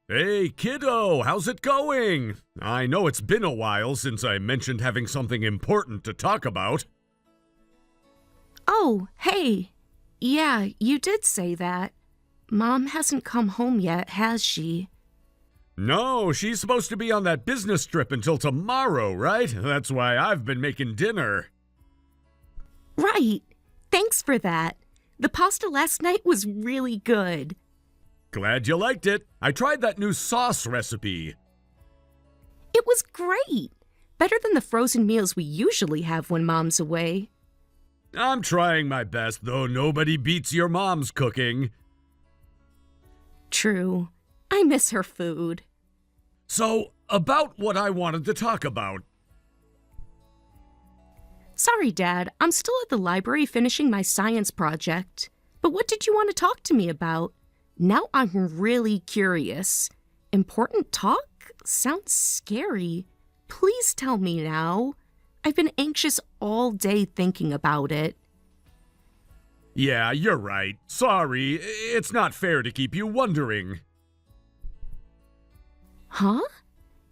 Hey, kiddo, how's it going? I know it's been a while since I mentioned having something important to talk about. Oh, hey. Yeah, you did say that. Mom hasn't come home yet, has she? No, she's supposed to be on that business trip until tomorrow, right? That's why I've been making dinner. Right. Thanks for that. The pasta last night was really good. Glad you liked it. I tried that new sauce recipe. It was great. Better than the frozen meals we usually have when Mom's away. I'm trying my best, though nobody beats your mom's cooking. True. I miss her food. So, about what I wanted to talk about. Sorry, Dad. I'm still at the library finishing my science project. But what did you want to talk to me about? Now I'm really curious. Important talk? Sounds scary. Please tell me now. I've been anxious all day thinking about it. Yeah, you're right. Sorry, it's not fair to keep you wondering. Huh?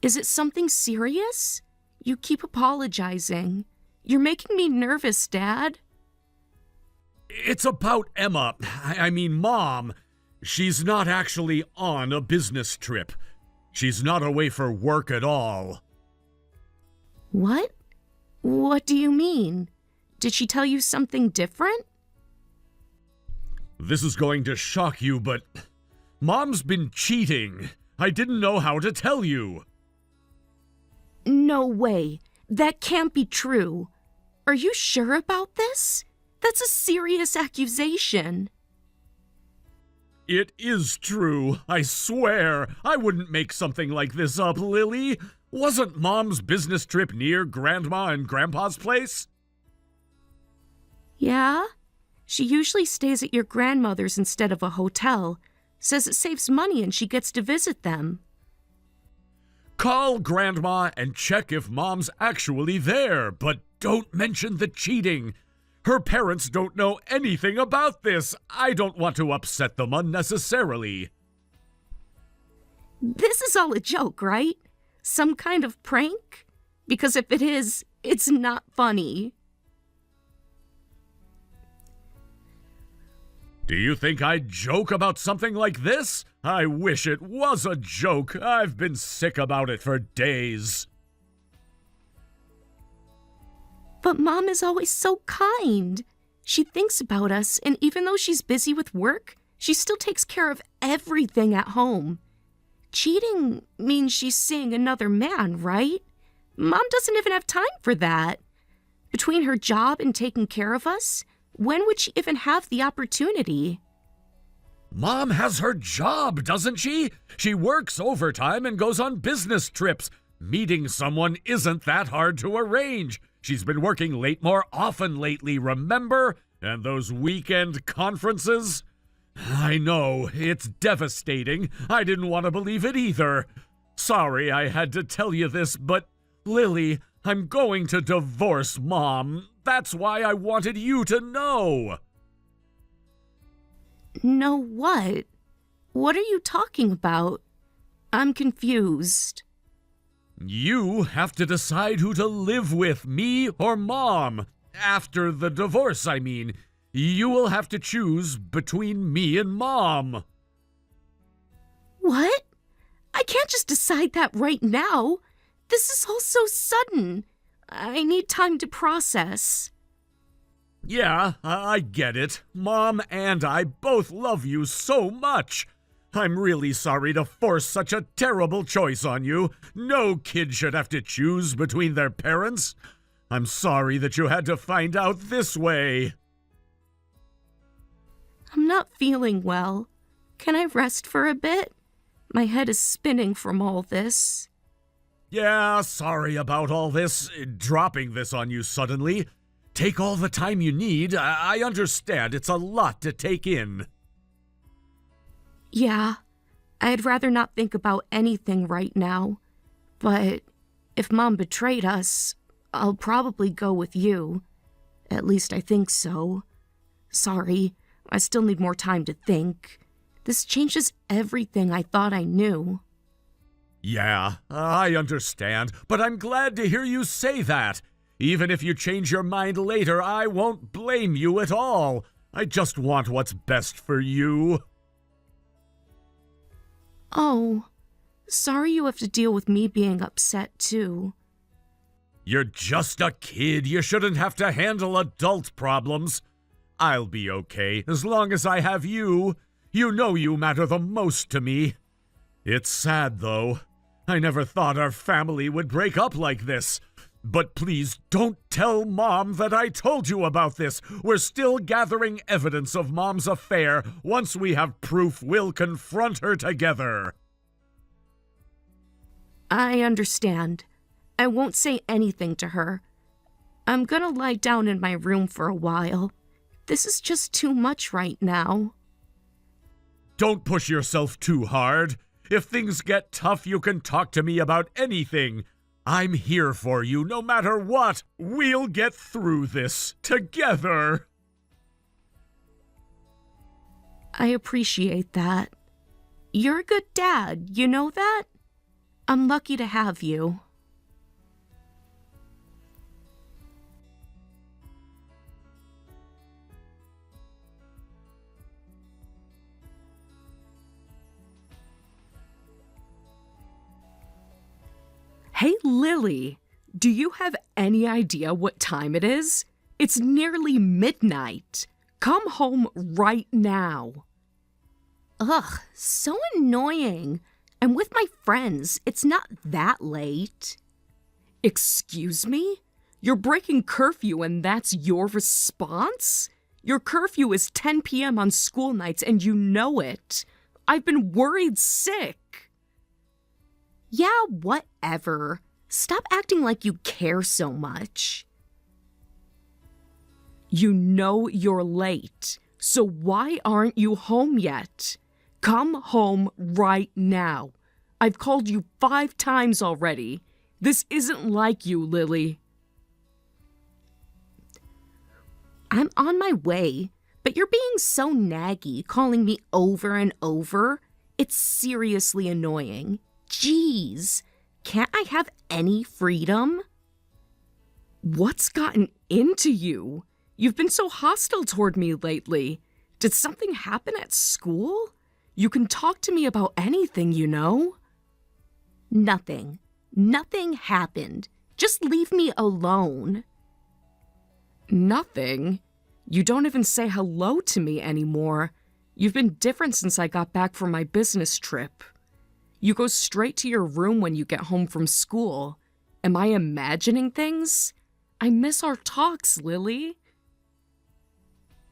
Is it something serious? You keep apologizing. You're making me nervous, Dad. It's about Emma. I mean, Mom. She's not actually on a business trip. She's not away for work at all. What? What do you mean? Did she tell you something different? This is going to shock you, but Mom's been cheating. I didn't know how to tell you. No way. That can't be true. Are you sure about this? That's a serious accusation. It is true, I swear. I wouldn't make something like this up, Lily. Wasn't Mom's business trip near Grandma and Grandpa's place? Yeah? She usually stays at your grandmother's instead of a hotel. Says it saves money and she gets to visit them. Call Grandma and check if Mom's actually there, but don't mention the cheating. Her parents don't know anything about this. I don't want to upset them unnecessarily. This is all a joke, right? Some kind of prank? Because if it is, it's not funny. Do you think I'd joke about something like this? I wish it was a joke. I've been sick about it for days. But Mom is always so kind. She thinks about us, and even though she's busy with work, she still takes care of everything at home. Cheating means she's seeing another man, right? Mom doesn't even have time for that. Between her job and taking care of us, when would she even have the opportunity? Mom has her job, doesn't she? She works overtime and goes on business trips. Meeting someone isn't that hard to arrange. She's been working late more often lately, remember? And those weekend conferences? I know, it's devastating. I didn't want to believe it either. Sorry I had to tell you this, but Lily, I'm going to divorce Mom. That's why I wanted you to know. Know what? What are you talking about? I'm confused. You have to decide who to live with, me or Mom. After the divorce, I mean. You will have to choose between me and Mom. What? I can't just decide that right now. This is all so sudden. I need time to process. Yeah, I get it. Mom and I both love you so much. I'm really sorry to force such a terrible choice on you. No kid should have to choose between their parents. I'm sorry that you had to find out this way. I'm not feeling well. Can I rest for a bit? My head is spinning from all this. Yeah, sorry about all this, dropping this on you suddenly. Take all the time you need. I understand it's a lot to take in. Yeah, I'd rather not think about anything right now. But if Mom betrayed us, I'll probably go with you. At least I think so. Sorry, I still need more time to think. This changes everything I thought I knew. Yeah, I understand, but I'm glad to hear you say that. Even if you change your mind later, I won't blame you at all. I just want what's best for you. Oh, sorry you have to deal with me being upset too. You're just a kid. You shouldn't have to handle adult problems. I'll be okay as long as I have you. You know you matter the most to me. It's sad, though. I never thought our family would break up like this. But please don't tell Mom that I told you about this. We're still gathering evidence of Mom's affair. Once we have proof, we'll confront her together. I understand. I won't say anything to her. I'm gonna lie down in my room for a while. This is just too much right now. Don't push yourself too hard. If things get tough, you can talk to me about anything. I'm here for you no matter what. We'll get through this together. I appreciate that. You're a good dad, you know that? I'm lucky to have you. Hey, Lily, do you have any idea what time it is? It's nearly midnight. Come home right now. Ugh, so annoying. I'm with my friends. It's not that late. Excuse me? You're breaking curfew and that's your response? Your curfew is 10 p.m. on school nights and you know it. I've been worried sick. Yeah, whatever. Stop acting like you care so much. You know you're late, so why aren't you home yet? Come home right now. I've called you 5 times already. This isn't like you, Lily. I'm on my way, but you're being so naggy, calling me over and over. It's seriously annoying. Jeez, can't I have any freedom? What's gotten into you? You've been so hostile toward me lately. Did something happen at school? You can talk to me about anything, you know. Nothing. Nothing happened. Just leave me alone. Nothing? You don't even say hello to me anymore. You've been different since I got back from my business trip. You go straight to your room when you get home from school. Am I imagining things? I miss our talks, Lily.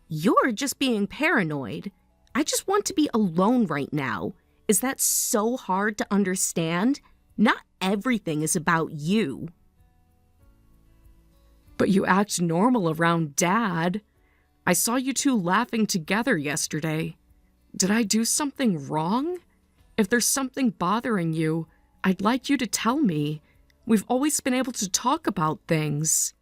You're just being paranoid. I just want to be alone right now. Is that so hard to understand? Not everything is about you. But you act normal around Dad. I saw you two laughing together yesterday. Did I do something wrong? If there's something bothering you, I'd like you to tell me. We've always been able to talk about things.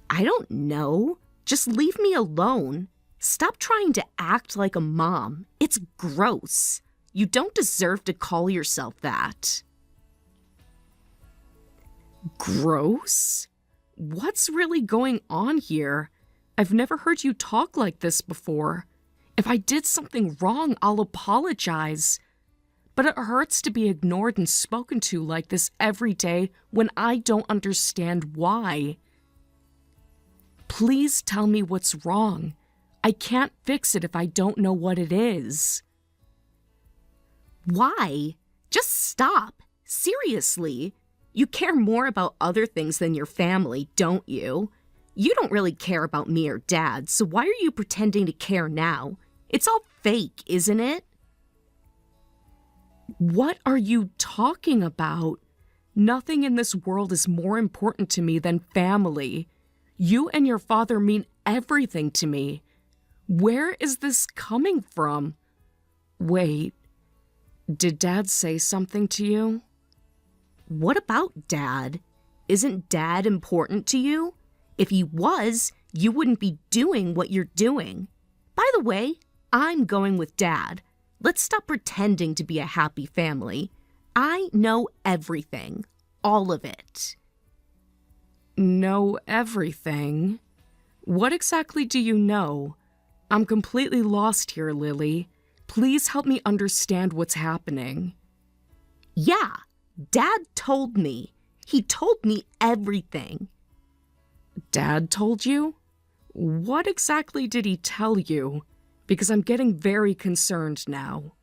I don't know. Just leave me alone. Stop trying to act like a mom. It's gross. You don't deserve to call yourself that. Gross? What's really going on here? I've never heard you talk like this before. If I did something wrong, I'll apologize. But it hurts to be ignored and spoken to like this every day when I don't understand why. Please tell me what's wrong. I can't fix it if I don't know what it is. Why? Just stop. Seriously. You care more about other things than your family, don't you? You don't really care about me or Dad, so why are you pretending to care now? It's all fake, isn't it? What are you talking about? Nothing in this world is more important to me than family. You and your father mean everything to me. Where is this coming from? Wait, did Dad say something to you? What about Dad? Isn't Dad important to you? If he was, you wouldn't be doing what you're doing. By the way, I'm going with Dad. Let's stop pretending to be a happy family. I know everything. All of it. Know everything? What exactly do you know? I'm completely lost here, Lily. Please help me understand what's happening. Yeah, Dad told me. He told me everything. Dad told you? What exactly did he tell you? Because I'm getting very concerned now.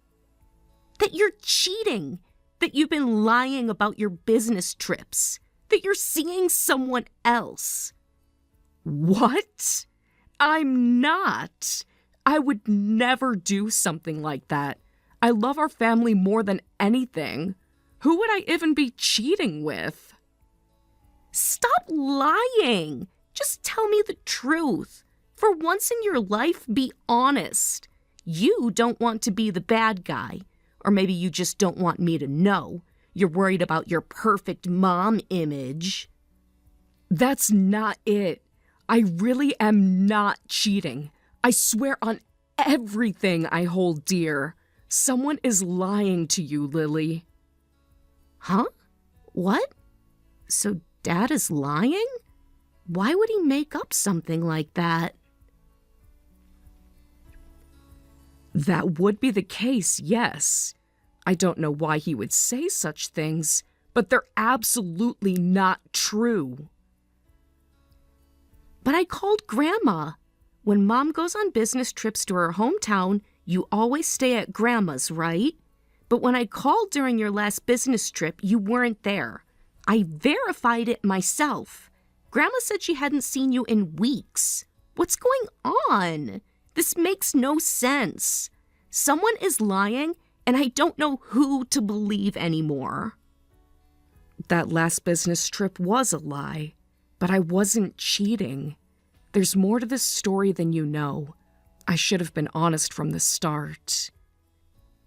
That you're cheating. That you've been lying about your business trips. That you're seeing someone else. What? I'm not. I would never do something like that. I love our family more than anything. Who would I even be cheating with? Stop lying. Just tell me the truth. For once in your life, be honest. You don't want to be the bad guy. Or maybe you just don't want me to know. You're worried about your perfect mom image. That's not it. I really am not cheating. I swear on everything I hold dear. Someone is lying to you, Lily. Huh? What? So Dad is lying? Why would he make up something like that? That would be the case, yes. I don't know why he would say such things, but they're absolutely not true. But I called Grandma. When Mom goes on business trips to her hometown, you always stay at Grandma's, right? But when I called during your last business trip, you weren't there. I verified it myself. Grandma said she hadn't seen you in weeks. What's going on? This makes no sense. Someone is lying, and I don't know who to believe anymore. That last business trip was a lie, but I wasn't cheating. There's more to this story than you know. I should have been honest from the start.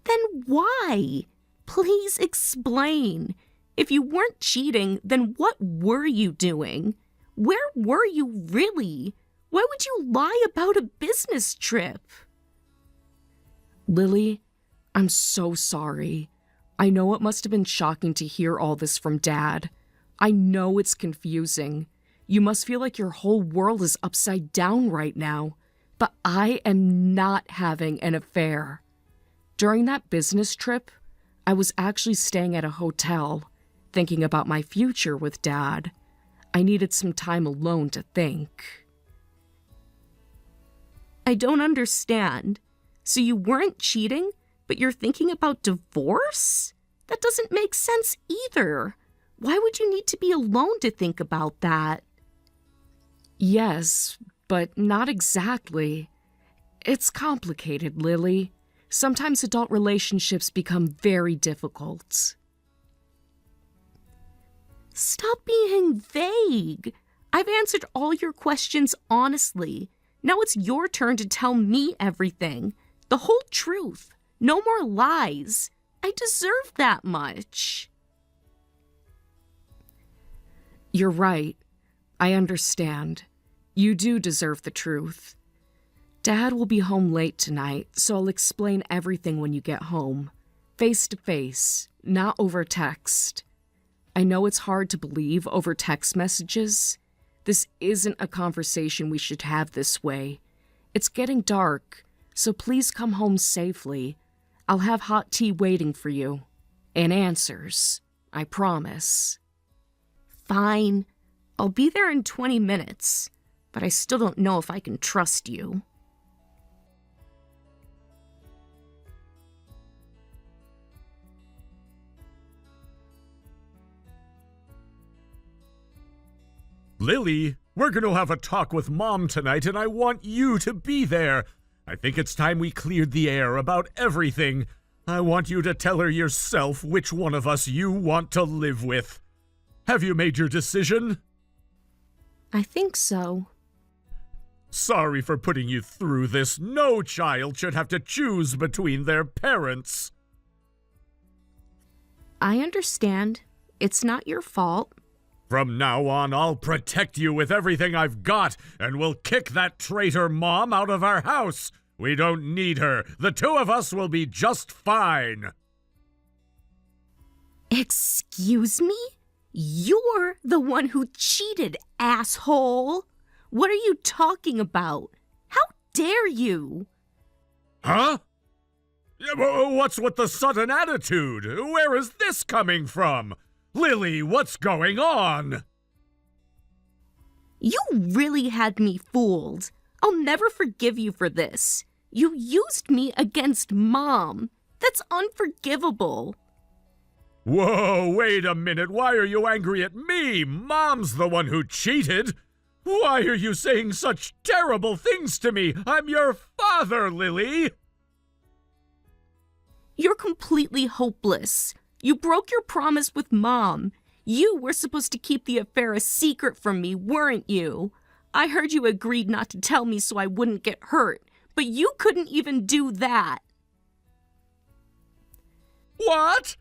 Then why? Please explain. If you weren't cheating, then what were you doing? Where were you really? Why would you lie about a business trip? Lily, I'm so sorry. I know it must have been shocking to hear all this from Dad. I know it's confusing. You must feel like your whole world is upside down right now. But I am not having an affair. During that business trip, I was actually staying at a hotel, thinking about my future with Dad. I needed some time alone to think. I don't understand. So you weren't cheating, but you're thinking about divorce? That doesn't make sense either. Why would you need to be alone to think about that? Yes, but not exactly. It's complicated, Lily. Sometimes adult relationships become very difficult. Stop being vague. I've answered all your questions honestly. Now it's your turn to tell me everything. The whole truth. No more lies. I deserve that much. You're right. I understand. You do deserve the truth. Dad will be home late tonight, so I'll explain everything when you get home. Face to face, not over text. I know it's hard to believe over text messages. This isn't a conversation we should have this way. It's getting dark, so please come home safely. I'll have hot tea waiting for you. And answers, I promise. Fine. I'll be there in 20 minutes, but I still don't know if I can trust you. Lily, we're going to have a talk with Mom tonight, and I want you to be there. I think it's time we cleared the air about everything. I want you to tell her yourself which one of us you want to live with. Have you made your decision? I think so. Sorry for putting you through this. No child should have to choose between their parents. I understand. It's not your fault. From now on, I'll protect you with everything I've got, and we'll kick that traitor Mom out of our house. We don't need her. The two of us will be just fine. Excuse me? You're the one who cheated, asshole! What are you talking about? How dare you? Huh? What's with the sudden attitude? Where is this coming from? Lily, what's going on? You really had me fooled. I'll never forgive you for this. You used me against Mom. That's unforgivable. Whoa, wait a minute. Why are you angry at me? Mom's the one who cheated. Why are you saying such terrible things to me? I'm your father, Lily. You're completely hopeless. You broke your promise with Mom. You were supposed to keep the affair a secret from me, weren't you? I heard you agreed not to tell me so I wouldn't get hurt, but you couldn't even do that. What?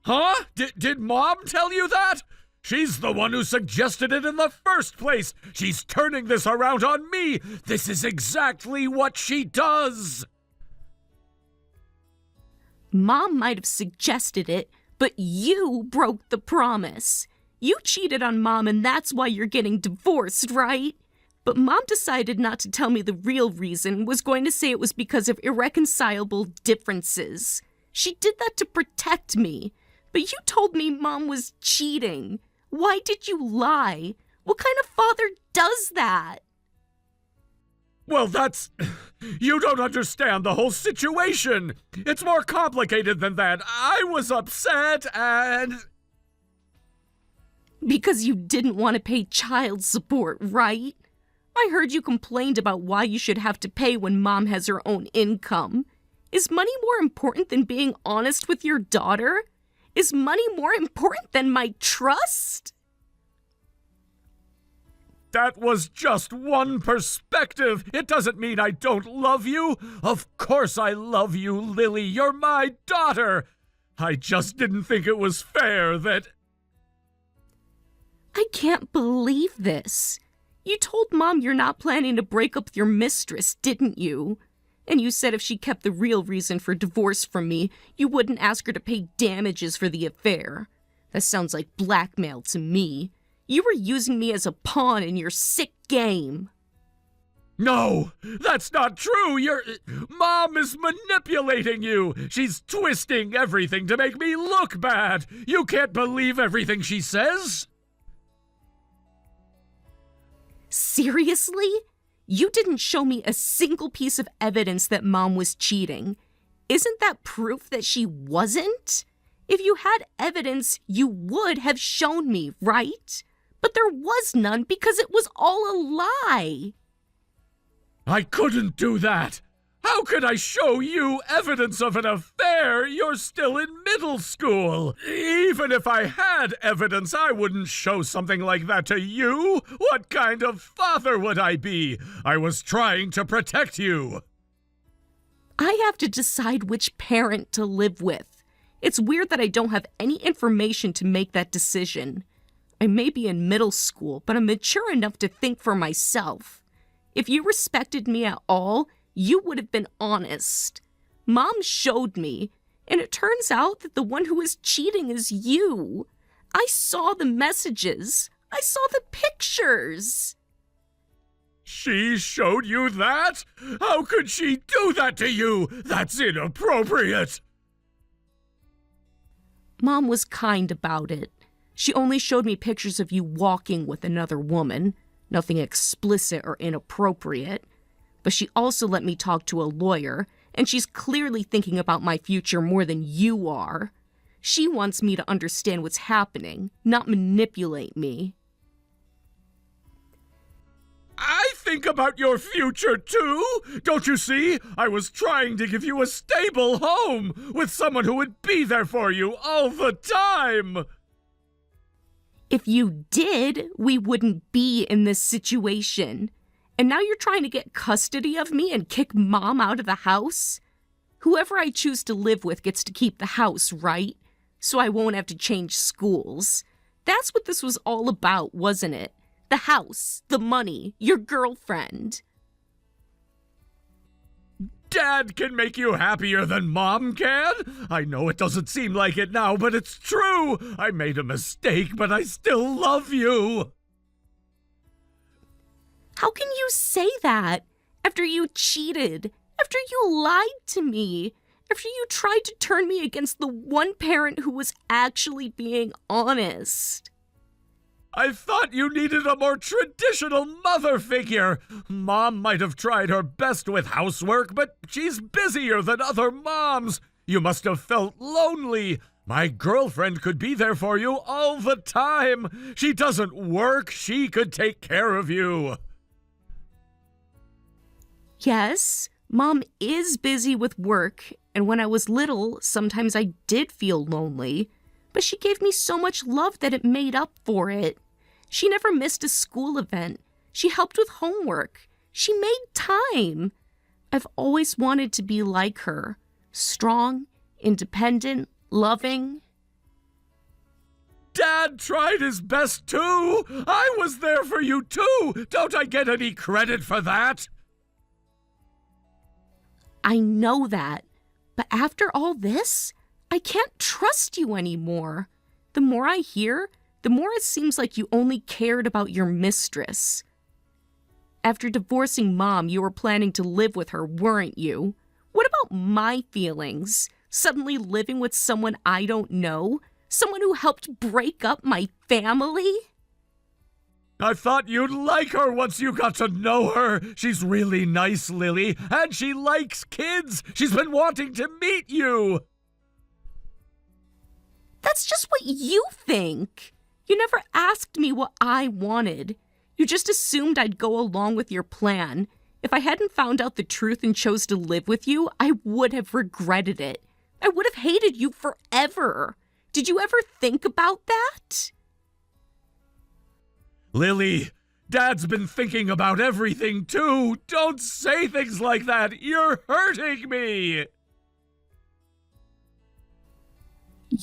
Huh? Did Mom tell you that? She's the one who suggested it in the first place. She's turning this around on me. This is exactly what she does. Mom might have suggested it, but you broke the promise. You cheated on Mom and that's why you're getting divorced, right? But Mom decided not to tell me the real reason, was going to say it was because of irreconcilable differences. She did that to protect me. But you told me Mom was cheating. Why did you lie? What kind of father does that? Well, you don't understand the whole situation. It's more complicated than that. I was upset and... Because you didn't want to pay child support, right? I heard you complained about why you should have to pay when Mom has her own income. Is money more important than being honest with your daughter? Is money more important than my trust? That was just one perspective. It doesn't mean I don't love you. Of course I love you, Lily. You're my daughter. I just didn't think it was fair that... I can't believe this. You told Mom you're not planning to break up with your mistress, didn't you? And you said if she kept the real reason for divorce from me, you wouldn't ask her to pay damages for the affair. That sounds like blackmail to me. You were using me as a pawn in your sick game. No, that's not true. Mom is manipulating you. She's twisting everything to make me look bad. You can't believe everything she says. Seriously? You didn't show me a single piece of evidence that Mom was cheating. Isn't that proof that she wasn't? If you had evidence, you would have shown me, right? But there was none because it was all a lie. I couldn't do that. How could I show you evidence of an affair? You're still in middle school. Even if I had evidence, I wouldn't show something like that to you. What kind of father would I be? I was trying to protect you. I have to decide which parent to live with. It's weird that I don't have any information to make that decision. I may be in middle school, but I'm mature enough to think for myself. If you respected me at all, you would have been honest. Mom showed me, and it turns out that the one who is cheating is you. I saw the messages. I saw the pictures. She showed you that? How could she do that to you? That's inappropriate. Mom was kind about it. She only showed me pictures of you walking with another woman. Nothing explicit or inappropriate. But she also let me talk to a lawyer, and she's clearly thinking about my future more than you are. She wants me to understand what's happening, not manipulate me. I think about your future, too. Don't you see? I was trying to give you a stable home with someone who would be there for you all the time. If you did, we wouldn't be in this situation. And now you're trying to get custody of me and kick Mom out of the house? Whoever I choose to live with gets to keep the house, right? So I won't have to change schools. That's what this was all about, wasn't it? The house, the money, your girlfriend. Dad can make you happier than Mom can. I know it doesn't seem like it now, but it's true. I made a mistake, but I still love you. How can you say that after you cheated, after you lied to me, after you tried to turn me against the one parent who was actually being honest? I thought you needed a more traditional mother figure. Mom might have tried her best with housework, but she's busier than other moms. You must have felt lonely. My girlfriend could be there for you all the time. She doesn't work. She could take care of you. Yes, Mom is busy with work, and when I was little, sometimes I did feel lonely. But she gave me so much love that it made up for it. She never missed a school event. She helped with homework. She made time. I've always wanted to be like her. Strong, independent, loving. Dad tried his best too. I was there for you too. Don't I get any credit for that? I know that. But after all this, I can't trust you anymore. The more I hear, the more it seems like you only cared about your mistress. After divorcing Mom, you were planning to live with her, weren't you? What about my feelings? Suddenly living with someone I don't know? Someone who helped break up my family? I thought you'd like her once you got to know her. She's really nice, Lily, and she likes kids. She's been wanting to meet you. That's just what you think. You never asked me what I wanted. You just assumed I'd go along with your plan. If I hadn't found out the truth and chose to live with you, I would have regretted it. I would have hated you forever. Did you ever think about that? Lily, Dad's been thinking about everything too. Don't say things like that. You're hurting me.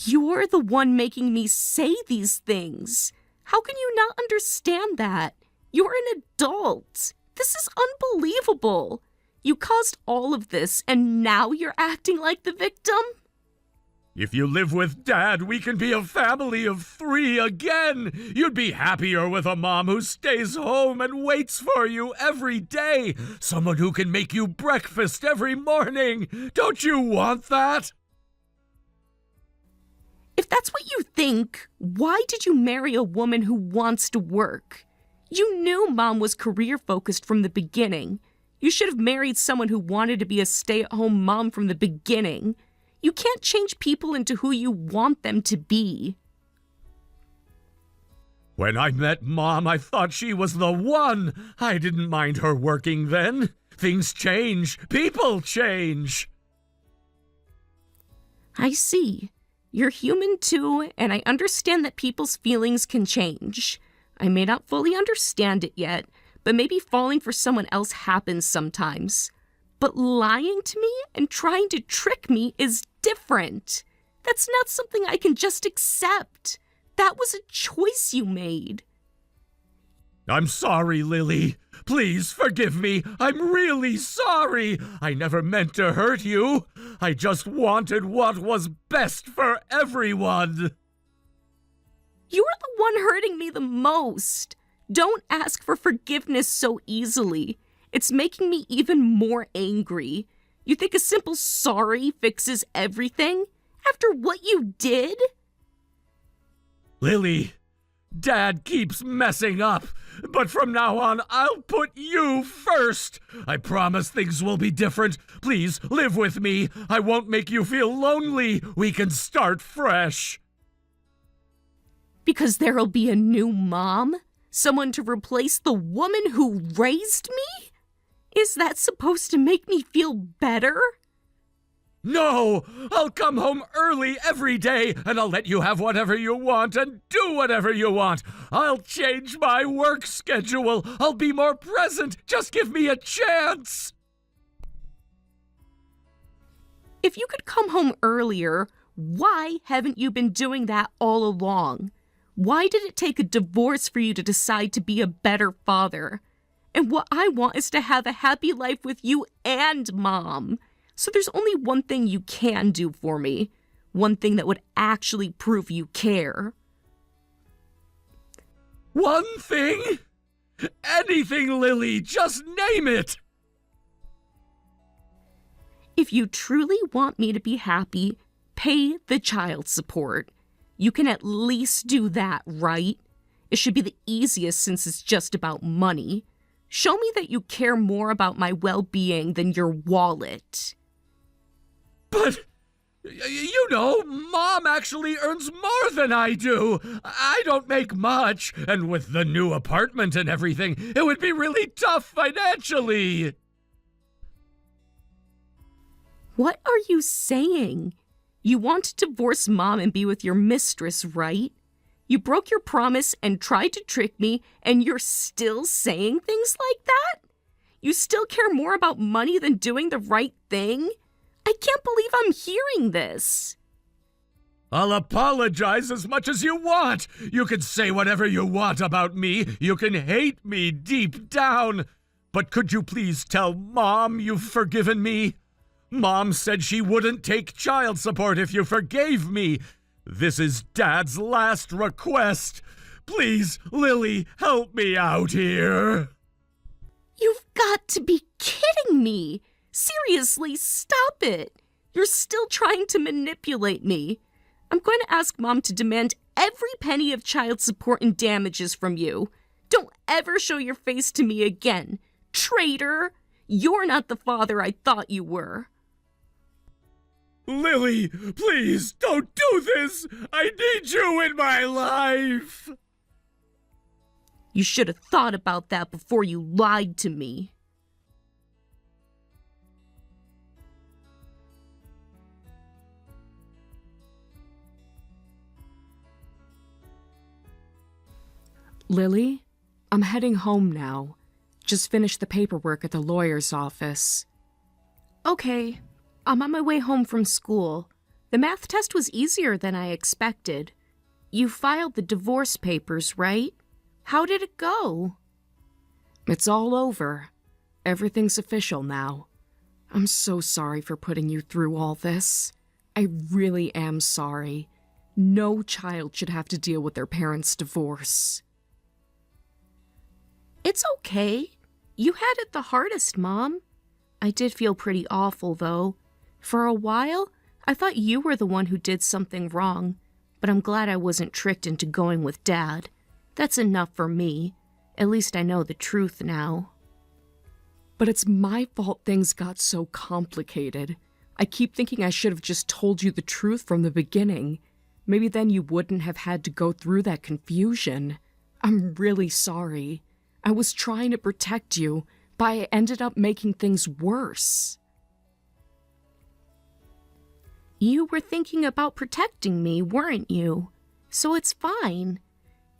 You're the one making me say these things. How can you not understand that? You're an adult. This is unbelievable. You caused all of this, and now you're acting like the victim? If you live with Dad, we can be a family of 3 again. You'd be happier with a mom who stays home and waits for you every day. Someone who can make you breakfast every morning. Don't you want that? If that's what you think, why did you marry a woman who wants to work? You knew Mom was career-focused from the beginning. You should have married someone who wanted to be a stay-at-home mom from the beginning. You can't change people into who you want them to be. When I met Mom, I thought she was the one. I didn't mind her working then. Things change. People change. I see. You're human too, and I understand that people's feelings can change. I may not fully understand it yet, but maybe falling for someone else happens sometimes. But lying to me and trying to trick me is different. That's not something I can just accept. That was a choice you made. I'm sorry, Lily. Please forgive me. I'm really sorry. I never meant to hurt you. I just wanted what was best for everyone. You're the one hurting me the most. Don't ask for forgiveness so easily. It's making me even more angry. You think a simple sorry fixes everything? After what you did? Lily, Dad keeps messing up, but from now on, I'll put you first. I promise things will be different. Please live with me. I won't make you feel lonely. We can start fresh. Because there'll be a new mom? Someone to replace the woman who raised me? Is that supposed to make me feel better? No! I'll come home early every day, and I'll let you have whatever you want and do whatever you want. I'll change my work schedule. I'll be more present. Just give me a chance. If you could come home earlier, why haven't you been doing that all along? Why did it take a divorce for you to decide to be a better father? And what I want is to have a happy life with you and Mom. So there's only one thing you can do for me. One thing that would actually prove you care. One thing? Anything, Lily, just name it! If you truly want me to be happy, pay the child support. You can at least do that, right? It should be the easiest since it's just about money. Show me that you care more about my well-being than your wallet. But, you know, Mom actually earns more than I do. I don't make much, and with the new apartment and everything, it would be really tough financially. What are you saying? You want to divorce Mom and be with your mistress, right? You broke your promise and tried to trick me, and you're still saying things like that? You still care more about money than doing the right thing? I can't believe I'm hearing this. I'll apologize as much as you want. You can say whatever you want about me. You can hate me deep down. But could you please tell Mom you've forgiven me? Mom said she wouldn't take child support if you forgave me. This is Dad's last request. Please, Lily, help me out here. You've got to be kidding me. Seriously, stop it. You're still trying to manipulate me. I'm going to ask Mom to demand every penny of child support and damages from you. Don't ever show your face to me again. Traitor! You're not the father I thought you were. Lily, please don't do this. I need you in my life. You should have thought about that before you lied to me. Lily, I'm heading home now. Just finished the paperwork at the lawyer's office. Okay, I'm on my way home from school. The math test was easier than I expected. You filed the divorce papers, right? How did it go? It's all over. Everything's official now. I'm so sorry for putting you through all this. I really am sorry. No child should have to deal with their parents' divorce. It's okay. You had it the hardest, Mom. I did feel pretty awful, though. For a while, I thought you were the one who did something wrong, but I'm glad I wasn't tricked into going with Dad. That's enough for me. At least I know the truth now. But it's my fault things got so complicated. I keep thinking I should have just told you the truth from the beginning. Maybe then you wouldn't have had to go through that confusion. I'm really sorry. I was trying to protect you, but I ended up making things worse. You were thinking about protecting me, weren't you? So it's fine.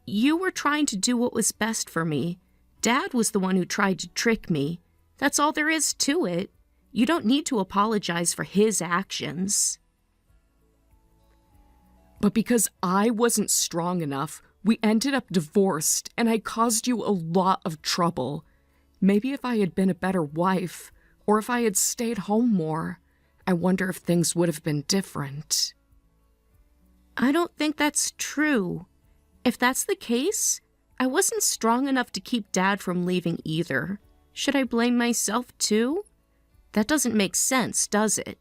You were trying to do what was best for me. Dad was the one who tried to trick me. That's all there is to it. You don't need to apologize for his actions. But because I wasn't strong enough, we ended up divorced, and I caused you a lot of trouble. Maybe if I had been a better wife, or if I had stayed home more, I wonder if things would have been different. I don't think that's true. If that's the case, I wasn't strong enough to keep Dad from leaving either. Should I blame myself too? That doesn't make sense, does it?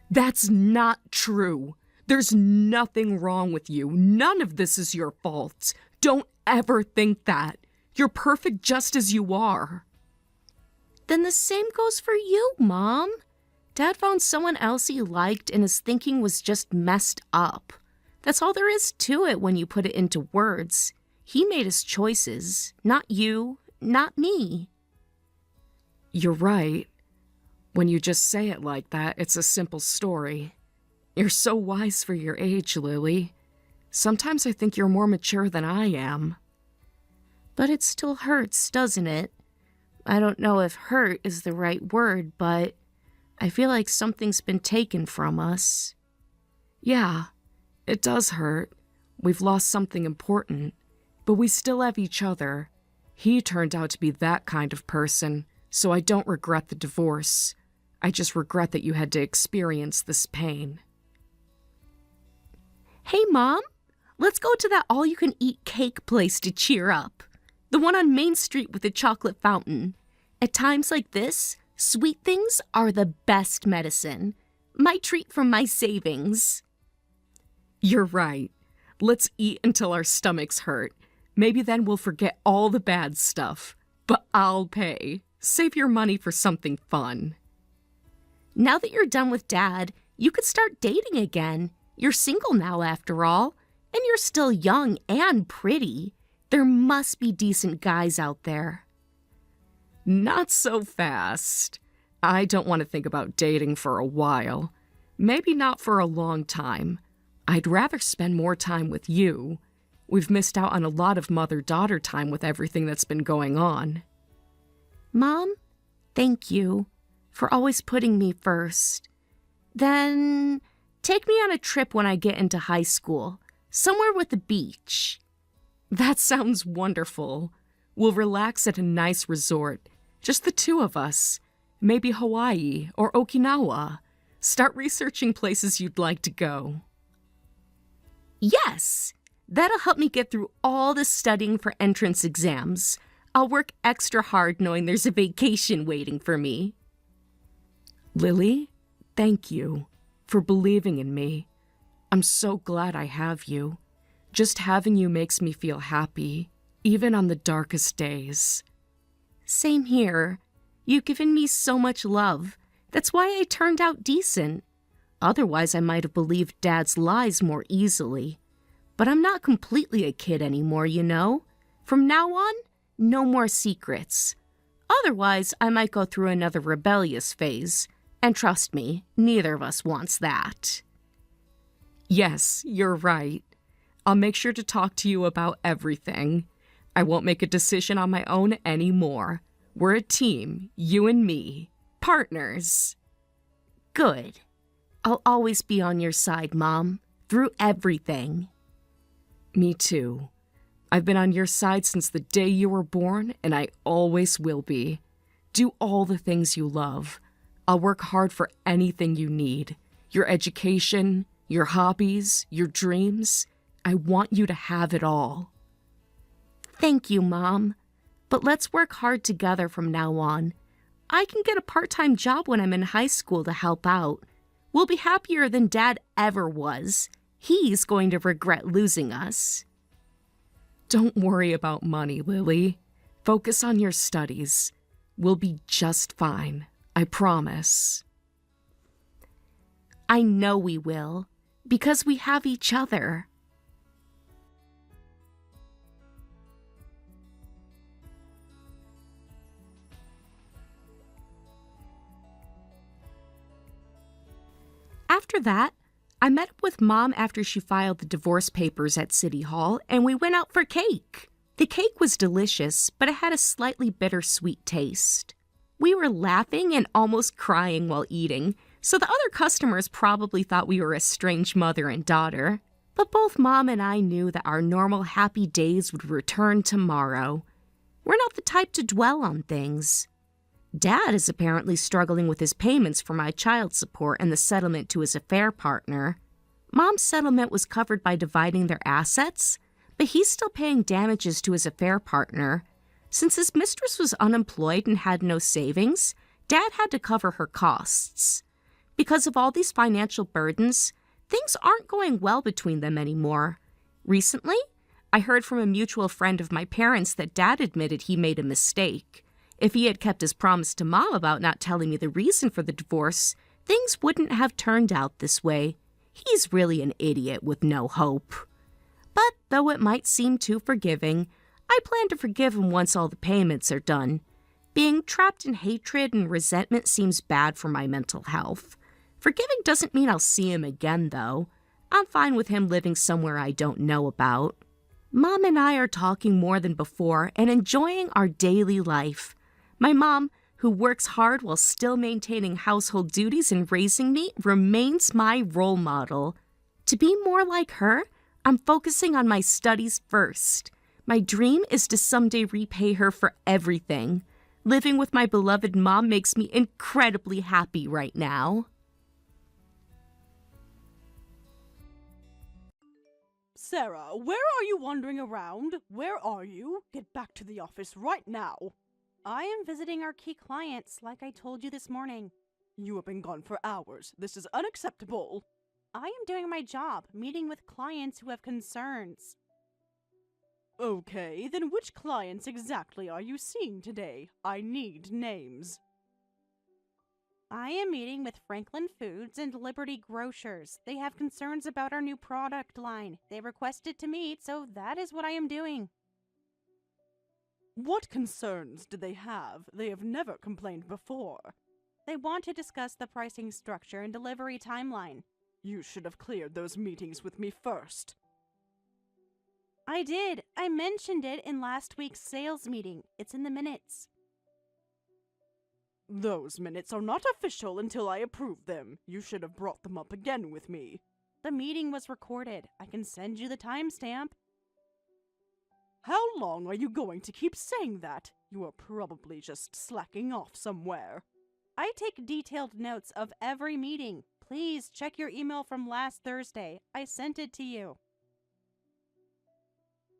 That's not true. There's nothing wrong with you. None of this is your fault. Don't ever think that. You're perfect just as you are. Then the same goes for you, Mom. Dad found someone else he liked and his thinking was just messed up. That's all there is to it when you put it into words. He made his choices, not you, not me. You're right. When you just say it like that, it's a simple story. You're so wise for your age, Lily. Sometimes I think you're more mature than I am. But it still hurts, doesn't it? I don't know if hurt is the right word, but I feel like something's been taken from us. Yeah, it does hurt. We've lost something important, but we still have each other. He turned out to be that kind of person, so I don't regret the divorce. I just regret that you had to experience this pain. Hey, Mom, let's go to that all-you-can-eat cake place to cheer up. The one on Main Street with the chocolate fountain. At times like this, sweet things are the best medicine. My treat from my savings. You're right. Let's eat until our stomachs hurt. Maybe then we'll forget all the bad stuff. But I'll pay. Save your money for something fun. Now that you're done with Dad, you could start dating again. You're single now, after all. And you're still young and pretty. There must be decent guys out there. Not so fast. I don't want to think about dating for a while. Maybe not for a long time. I'd rather spend more time with you. We've missed out on a lot of mother-daughter time with everything that's been going on. Mom, thank you for always putting me first. Then take me on a trip when I get into high school, somewhere with a beach. That sounds wonderful. We'll relax at a nice resort, just the two of us. Maybe Hawaii or Okinawa. Start researching places you'd like to go. Yes! That'll help me get through all the studying for entrance exams. I'll work extra hard knowing there's a vacation waiting for me. Lily, thank you for believing in me. I'm so glad I have you. Just having you makes me feel happy, even on the darkest days. Same here. You've given me so much love. That's why I turned out decent. Otherwise, I might have believed Dad's lies more easily. But I'm not completely a kid anymore, you know? From now on, no more secrets. Otherwise, I might go through another rebellious phase. And trust me, neither of us wants that. Yes, you're right. I'll make sure to talk to you about everything. I won't make a decision on my own anymore. We're a team, you and me. Partners. Good. I'll always be on your side, Mom, through everything. Me too. I've been on your side since the day you were born, and I always will be. Do all the things you love. I'll work hard for anything you need. Your education, your hobbies, your dreams. I want you to have it all. Thank you, Mom. But let's work hard together from now on. I can get a part-time job when I'm in high school to help out. We'll be happier than Dad ever was. He's going to regret losing us. Don't worry about money, Lily. Focus on your studies. We'll be just fine. I promise. I know we will, because we have each other. After that, I met up with Mom after she filed the divorce papers at City Hall, and we went out for cake. The cake was delicious, but it had a slightly bittersweet taste. We were laughing and almost crying while eating, so the other customers probably thought we were a strange mother and daughter. But both Mom and I knew that our normal happy days would return tomorrow. We're not the type to dwell on things. Dad is apparently struggling with his payments for my child support and the settlement to his affair partner. Mom's settlement was covered by dividing their assets, but he's still paying damages to his affair partner. Since his mistress was unemployed and had no savings, Dad had to cover her costs. Because of all these financial burdens, things aren't going well between them anymore. Recently, I heard from a mutual friend of my parents that Dad admitted he made a mistake. If he had kept his promise to Mom about not telling me the reason for the divorce, things wouldn't have turned out this way. He's really an idiot with no hope. But though it might seem too forgiving, I plan to forgive him once all the payments are done. Being trapped in hatred and resentment seems bad for my mental health. Forgiving doesn't mean I'll see him again, though. I'm fine with him living somewhere I don't know about. Mom and I are talking more than before and enjoying our daily life. My mom, who works hard while still maintaining household duties and raising me, remains my role model. To be more like her, I'm focusing on my studies first. My dream is to someday repay her for everything. Living with my beloved mom makes me incredibly happy right now. Sarah, where are you wandering around? Where are you? Get back to the office right now. I am visiting our key clients, like I told you this morning. You have been gone for hours. This is unacceptable. I am doing my job, meeting with clients who have concerns. Okay, then which clients exactly are you seeing today? I need names. I am meeting with Franklin Foods and Liberty Grocers. They have concerns about our new product line. They requested to meet, so that is what I am doing. What concerns do they have? They have never complained before. They want to discuss the pricing structure and delivery timeline. You should have cleared those meetings with me first. I did. I mentioned it in last week's sales meeting. It's in the minutes. Those minutes are not official until I approve them. You should have brought them up again with me. The meeting was recorded. I can send you the timestamp. How long are you going to keep saying that? You are probably just slacking off somewhere. I take detailed notes of every meeting. Please check your email from last Thursday. I sent it to you.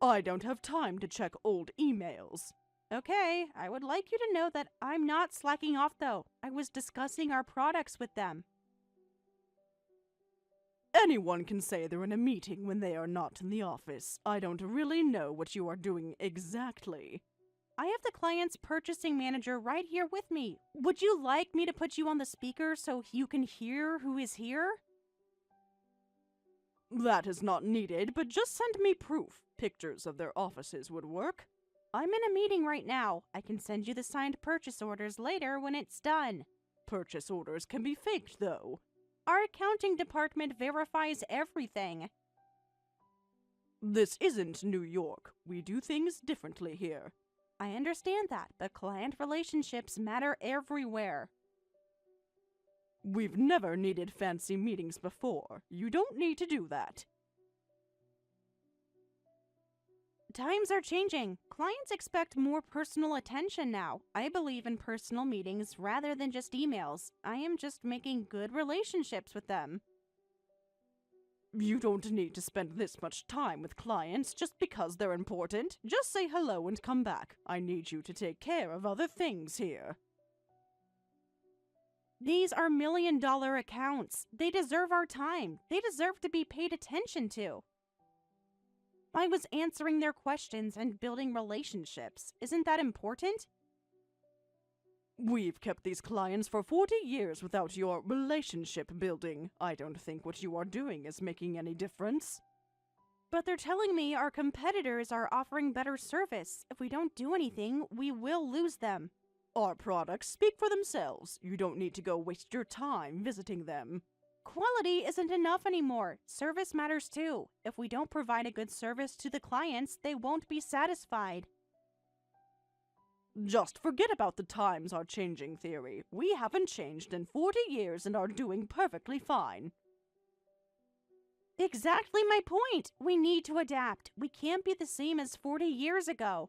I don't have time to check old emails. Okay, I would like you to know that I'm not slacking off though. I was discussing our products with them. Anyone can say they're in a meeting when they are not in the office. I don't really know what you are doing exactly. I have the client's purchasing manager right here with me. Would you like me to put you on the speaker so you can hear who is here? That is not needed, but just send me proof. Pictures of their offices would work. I'm in a meeting right now. I can send you the signed purchase orders later when it's done. Purchase orders can be faked, though. Our accounting department verifies everything. This isn't New York. We do things differently here. I understand that, but client relationships matter everywhere. We've never needed fancy meetings before. You don't need to do that. Times are changing. Clients expect more personal attention now. I believe in personal meetings rather than just emails. I am just making good relationships with them. You don't need to spend this much time with clients just because they're important. Just say hello and come back. I need you to take care of other things here. These are million-dollar accounts. They deserve our time. They deserve to be paid attention to. I was answering their questions and building relationships. Isn't that important? We've kept these clients for 40 years without your relationship building. I don't think what you are doing is making any difference. But they're telling me our competitors are offering better service. If we don't do anything, we will lose them. Our products speak for themselves. You don't need to go waste your time visiting them. Quality isn't enough anymore. Service matters too. If we don't provide a good service to the clients, they won't be satisfied. Just forget about the times are changing theory. We haven't changed in 40 years and are doing perfectly fine. Exactly my point. We need to adapt. We can't be the same as 40 years ago.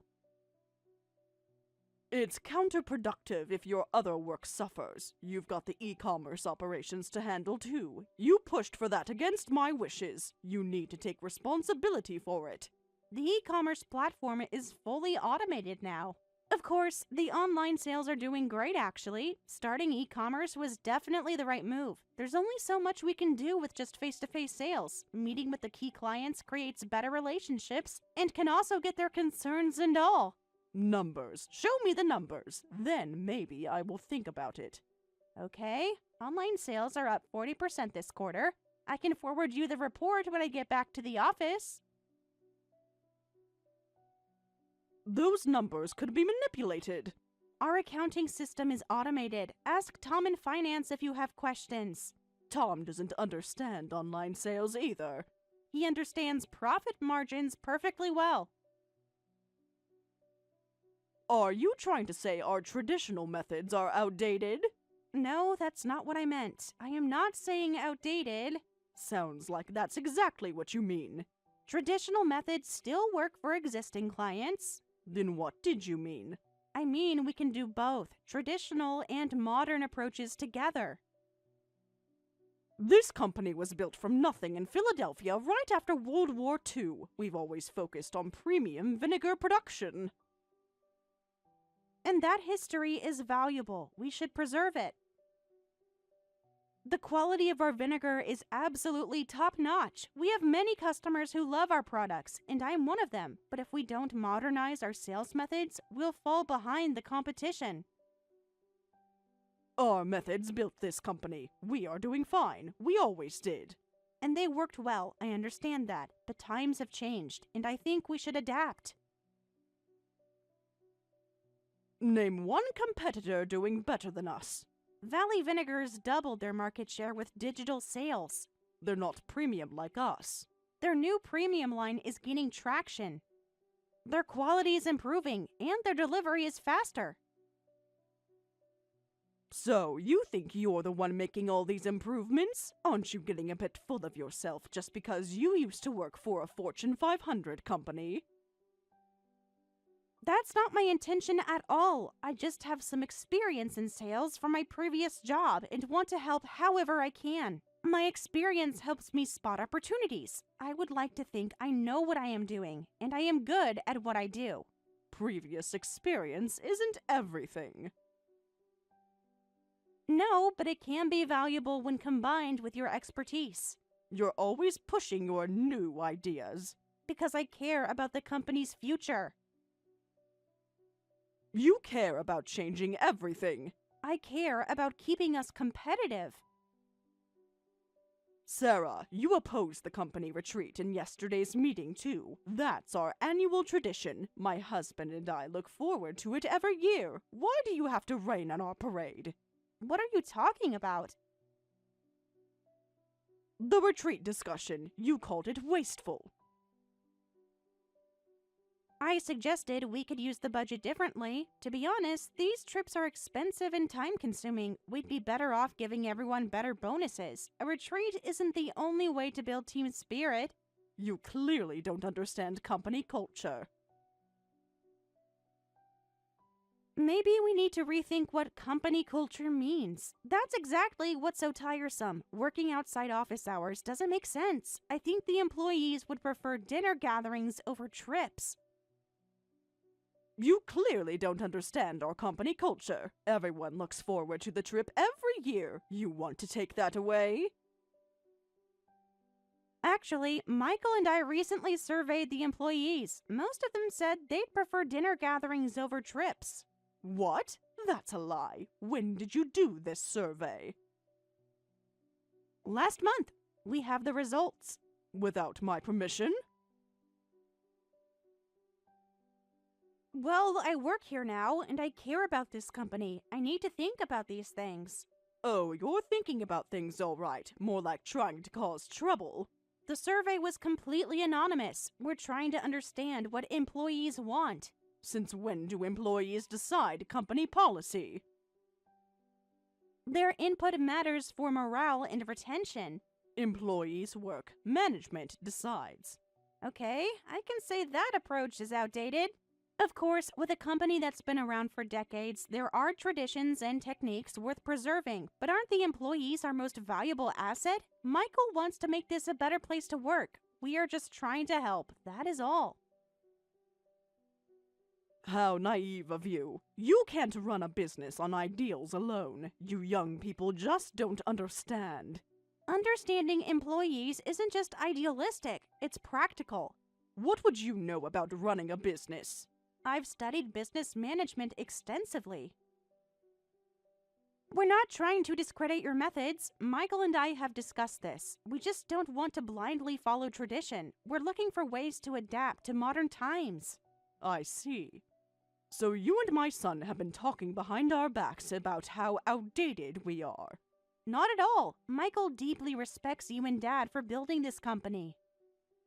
It's counterproductive if your other work suffers. You've got the e-commerce operations to handle too. You pushed for that against my wishes. You need to take responsibility for it. The e-commerce platform is fully automated now. Of course, the online sales are doing great actually. Starting e-commerce was definitely the right move. There's only so much we can do with just face-to-face sales. Meeting with the key clients creates better relationships and can also get their concerns and all. Numbers. Show me the numbers. Then maybe I will think about it. Okay, online sales are up 40% this quarter. I can forward you the report when I get back to the office. Those numbers could be manipulated. Our accounting system is automated. Ask Tom in finance if you have questions. Tom doesn't understand online sales either. He understands profit margins perfectly well. Are you trying to say our traditional methods are outdated? No, that's not what I meant. I am not saying outdated. Sounds like that's exactly what you mean. Traditional methods still work for existing clients. Then what did you mean? I mean, we can do both traditional and modern approaches together. This company was built from nothing in Philadelphia right after World War II. We've always focused on premium vinegar production. And that history is valuable. We should preserve it. The quality of our vinegar is absolutely top-notch. We have many customers who love our products, and I'm one of them. But if we don't modernize our sales methods, we'll fall behind the competition. Our methods built this company. We are doing fine. We always did. And they worked well, I understand that. But times have changed, and I think we should adapt. Name one competitor doing better than us. Valley Vinegars doubled their market share with digital sales. They're not premium like us. Their new premium line is gaining traction. Their quality is improving, and their delivery is faster. So, you think you're the one making all these improvements? Aren't you getting a bit full of yourself just because you used to work for a Fortune 500 company? That's not my intention at all. I just have some experience in sales from my previous job and want to help however I can. My experience helps me spot opportunities. I would like to think I know what I am doing, and I am good at what I do. Previous experience isn't everything. No, but it can be valuable when combined with your expertise. You're always pushing your new ideas. Because I care about the company's future. You care about changing everything. I care about keeping us competitive. Sarah, you opposed the company retreat in yesterday's meeting too. That's our annual tradition. My husband and I look forward to it every year. Why do you have to rain on our parade? What are you talking about? The retreat discussion. You called it wasteful. I suggested we could use the budget differently. To be honest, these trips are expensive and time-consuming. We'd be better off giving everyone better bonuses. A retreat isn't the only way to build team spirit. You clearly don't understand company culture. Maybe we need to rethink what company culture means. That's exactly what's so tiresome. Working outside office hours doesn't make sense. I think the employees would prefer dinner gatherings over trips. You clearly don't understand our company culture. Everyone looks forward to the trip every year. You want to take that away? Actually, Michael and I recently surveyed the employees. Most of them said they'd prefer dinner gatherings over trips. What? That's a lie. When did you do this survey? Last month. We have the results. Without my permission? Well, I work here now, and I care about this company. I need to think about these things. Oh, you're thinking about things all right. More like trying to cause trouble. The survey was completely anonymous. We're trying to understand what employees want. Since when do employees decide company policy? Their input matters for morale and retention. Employees work. Management decides. Okay, I can say that approach is outdated. Of course, with a company that's been around for decades, there are traditions and techniques worth preserving. But aren't the employees our most valuable asset? Michael wants to make this a better place to work. We are just trying to help. That is all. How naive of you. You can't run a business on ideals alone. You young people just don't understand. Understanding employees isn't just idealistic, it's practical. What would you know about running a business? I've studied business management extensively. We're not trying to discredit your methods. Michael and I have discussed this. We just don't want to blindly follow tradition. We're looking for ways to adapt to modern times. I see. So you and my son have been talking behind our backs about how outdated we are. Not at all. Michael deeply respects you and Dad for building this company.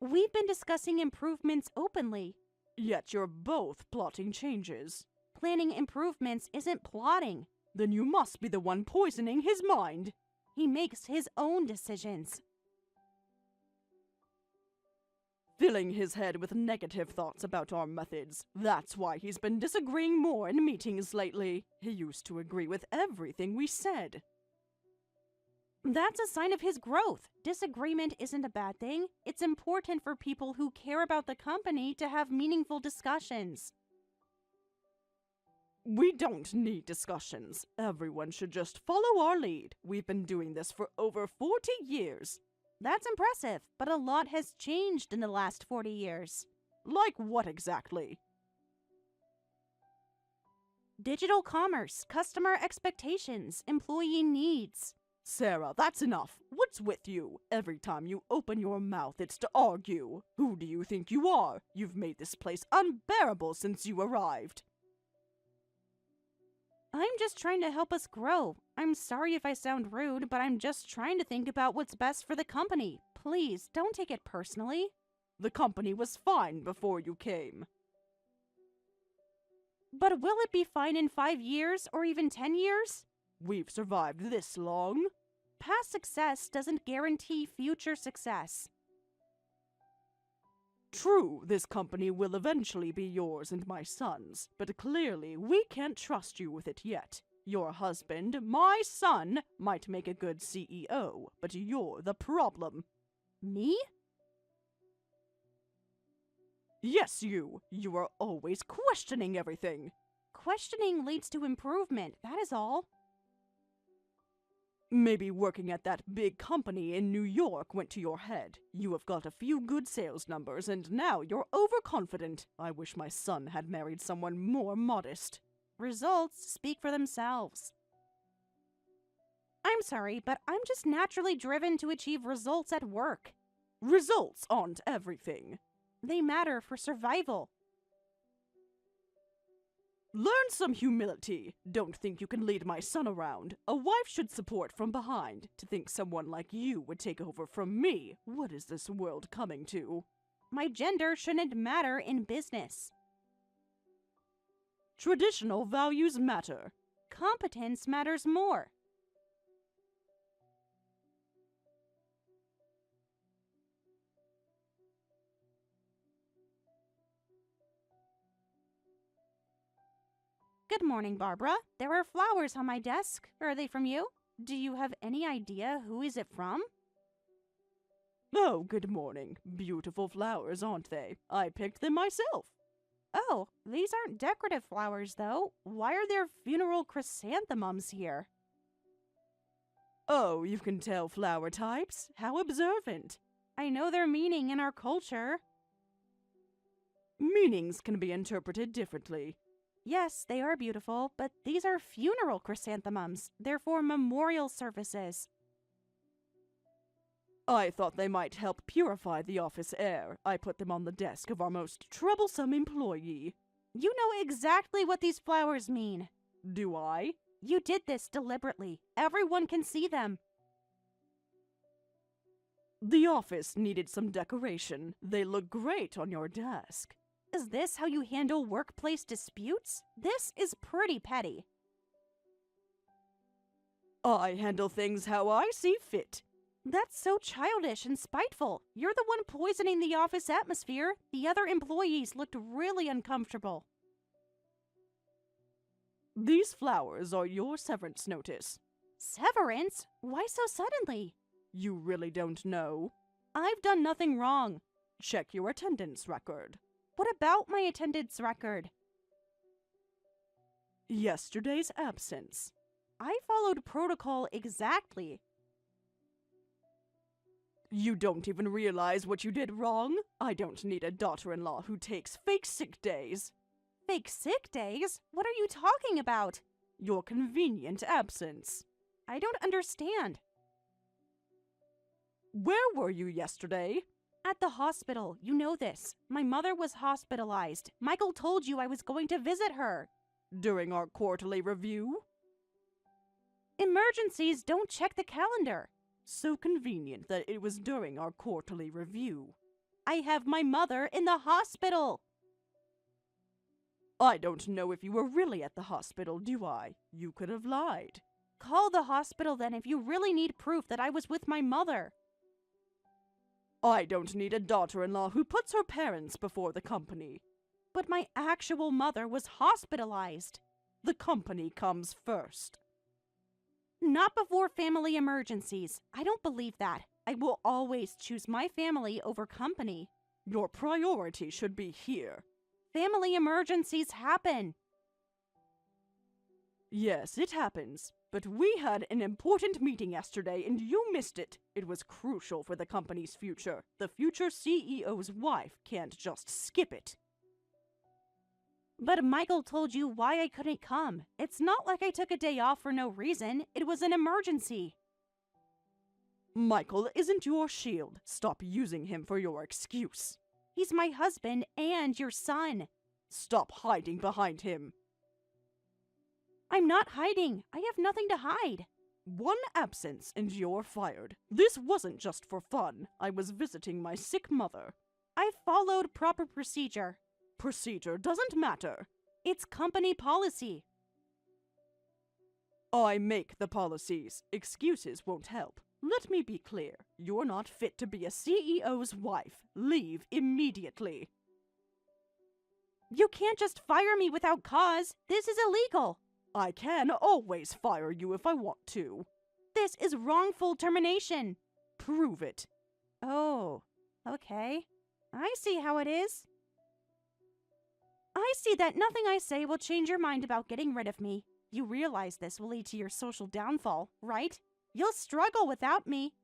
We've been discussing improvements openly. Yet you're both plotting changes. Planning improvements isn't plotting. Then you must be the one poisoning his mind. He makes his own decisions. filling his head with negative thoughts about our methods. That's why he's been disagreeing more in meetings lately. He used to agree with everything we said. That's a sign of his growth. Disagreement isn't a bad thing. It's important for people who care about the company to have meaningful discussions. We don't need discussions. Everyone should just follow our lead. We've been doing this for over 40 years. That's impressive, but a lot has changed in the last 40 years. Like what exactly? Digital commerce, customer expectations, employee needs. Sarah, that's enough. What's with you? Every time you open your mouth, it's to argue. Who do you think you are? You've made this place unbearable since you arrived. I'm just trying to help us grow. I'm sorry if I sound rude, but I'm just trying to think about what's best for the company. Please, don't take it personally. The company was fine before you came. But will it be fine in 5 years or even 10 years? We've survived this long. Past success doesn't guarantee future success. True, this company will eventually be yours and my son's, but clearly we can't trust you with it yet. Your husband, my son, might make a good CEO, but you're the problem. Me? Yes, you. You are always questioning everything. Questioning leads to improvement, that is all. Maybe working at that big company in New York went to your head. You have got a few good sales numbers, and now you're overconfident. I wish my son had married someone more modest. Results speak for themselves. I'm sorry, but I'm just naturally driven to achieve results at work. Results aren't everything. They matter for survival. Learn some humility. Don't think you can lead my son around. A wife should support from behind. To think someone like you would take over from me. What is this world coming to? My gender shouldn't matter in business. Traditional values matter. Competence matters more. Good morning, Barbara. There are flowers on my desk. Are they from you? Do you have any idea who is it from? Oh, good morning. Beautiful flowers, aren't they? I picked them myself. Oh, these aren't decorative flowers, though. Why are there funeral chrysanthemums here? Oh, you can tell flower types? How observant. I know their meaning in our culture. Meanings can be interpreted differently. Yes, they are beautiful, but these are funeral chrysanthemums. They're for memorial services. I thought they might help purify the office air. I put them on the desk of our most troublesome employee. You know exactly what these flowers mean. Do I? You did this deliberately. Everyone can see them. The office needed some decoration. They look great on your desk. Is this how you handle workplace disputes? This is pretty petty. I handle things how I see fit. That's so childish and spiteful. You're the one poisoning the office atmosphere. The other employees looked really uncomfortable. These flowers are your severance notice. Severance? Why so suddenly? You really don't know. I've done nothing wrong. Check your attendance record. What about my attendance record? Yesterday's absence. I followed protocol exactly. You don't even realize what you did wrong? I don't need a daughter-in-law who takes fake sick days. Fake sick days? What are you talking about? Your convenient absence. I don't understand. Where were you yesterday? At the hospital. You know this. My mother was hospitalized. Michael told you I was going to visit her. During our quarterly review? Emergencies don't check the calendar. So convenient that it was during our quarterly review. I have my mother in the hospital. I don't know if you were really at the hospital, do I? You could have lied. Call the hospital then if you really need proof that I was with my mother. I don't need a daughter-in-law who puts her parents before the company. But my actual mother was hospitalized. The company comes first. Not before family emergencies. I don't believe that. I will always choose my family over company. Your priority should be here. Family emergencies happen. Yes, it happens. But we had an important meeting yesterday and you missed it. It was crucial for the company's future. The future CEO's wife can't just skip it. But Michael told you why I couldn't come. It's not like I took a day off for no reason. It was an emergency. Michael isn't your shield. Stop using him for your excuse. He's my husband and your son. Stop hiding behind him. I'm not hiding. I have nothing to hide. One absence and you're fired. This wasn't just for fun. I was visiting my sick mother. I followed proper procedure. Procedure doesn't matter. It's company policy. I make the policies. Excuses won't help. Let me be clear. You're not fit to be a CEO's wife. Leave immediately. You can't just fire me without cause. This is illegal. I can always fire you if I want to. This is wrongful termination. Prove it. Oh, okay. I see how it is. I see that nothing I say will change your mind about getting rid of me. You realize this will lead to your social downfall, right? You'll struggle without me.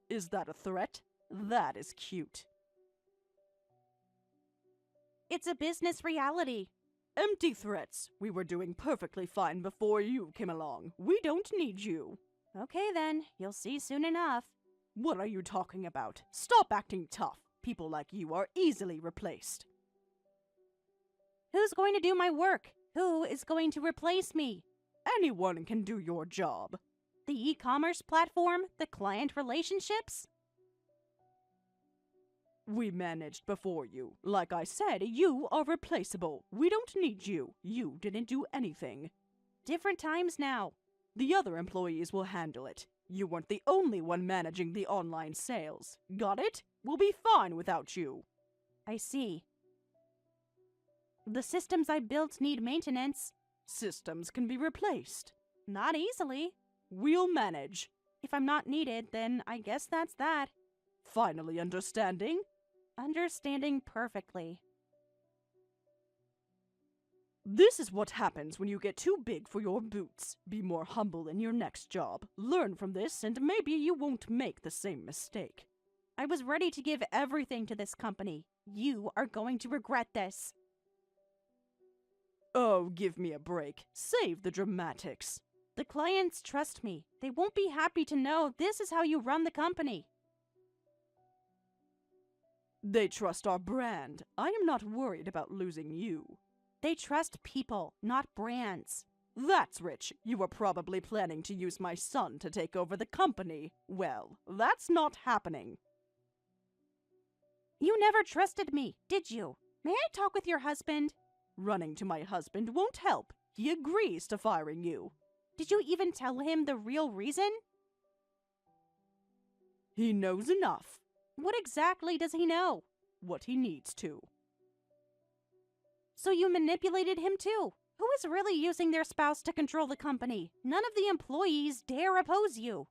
Is that a threat? That is cute. It's a business reality. Empty threats. We were doing perfectly fine before you came along. We don't need you. Okay then, you'll see soon enough. What are you talking about? Stop acting tough. People like you are easily replaced. Who's going to do my work? Who is going to replace me? Anyone can do your job. The e-commerce platform? The client relationships? We managed before you. Like I said, you are replaceable. We don't need you. You didn't do anything. Different times now. The other employees will handle it. You weren't the only one managing the online sales. Got it? We'll be fine without you. I see. The systems I built need maintenance. Systems can be replaced. Not easily. We'll manage. If I'm not needed, then I guess that's that. Finally understanding? Understanding perfectly. This is what happens when you get too big for your boots. Be more humble in your next job. Learn from this and maybe you won't make the same mistake. I was ready to give everything to this company. You are going to regret this. Oh, give me a break. Save the dramatics. The clients trust me. They won't be happy to know this is how you run the company. They trust our brand. I am not worried about losing you. They trust people, not brands. That's rich. You were probably planning to use my son to take over the company. Well, that's not happening. You never trusted me, did you? May I talk with your husband? Running to my husband won't help. He agrees to firing you. Did you even tell him the real reason? He knows enough. What exactly does he know? What he needs to. So you manipulated him too? Who is really using their spouse to control the company? None of the employees dare oppose you.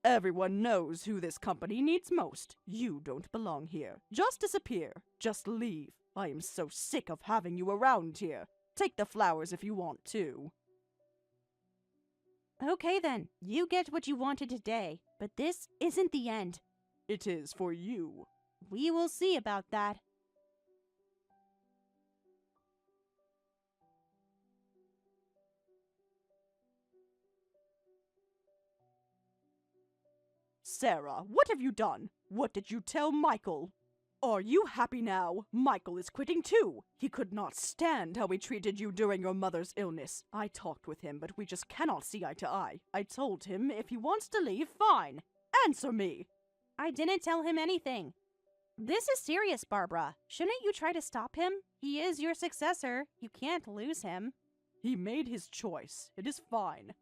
Everyone knows who this company needs most. You don't belong here. Just disappear. Just leave. I am so sick of having you around here. Take the flowers if you want to. Okay then, you get what you wanted today, but this isn't the end. It is for you. We will see about that. Sarah, what have you done? What did you tell Michael? Are you happy now? Michael is quitting too. He could not stand how we treated you during your mother's illness. I talked with him, but we just cannot see eye to eye. I told him if he wants to leave, fine. Answer me. I didn't tell him anything. This is serious, Barbara. Shouldn't you try to stop him? He is your successor. You can't lose him. He made his choice. It is fine.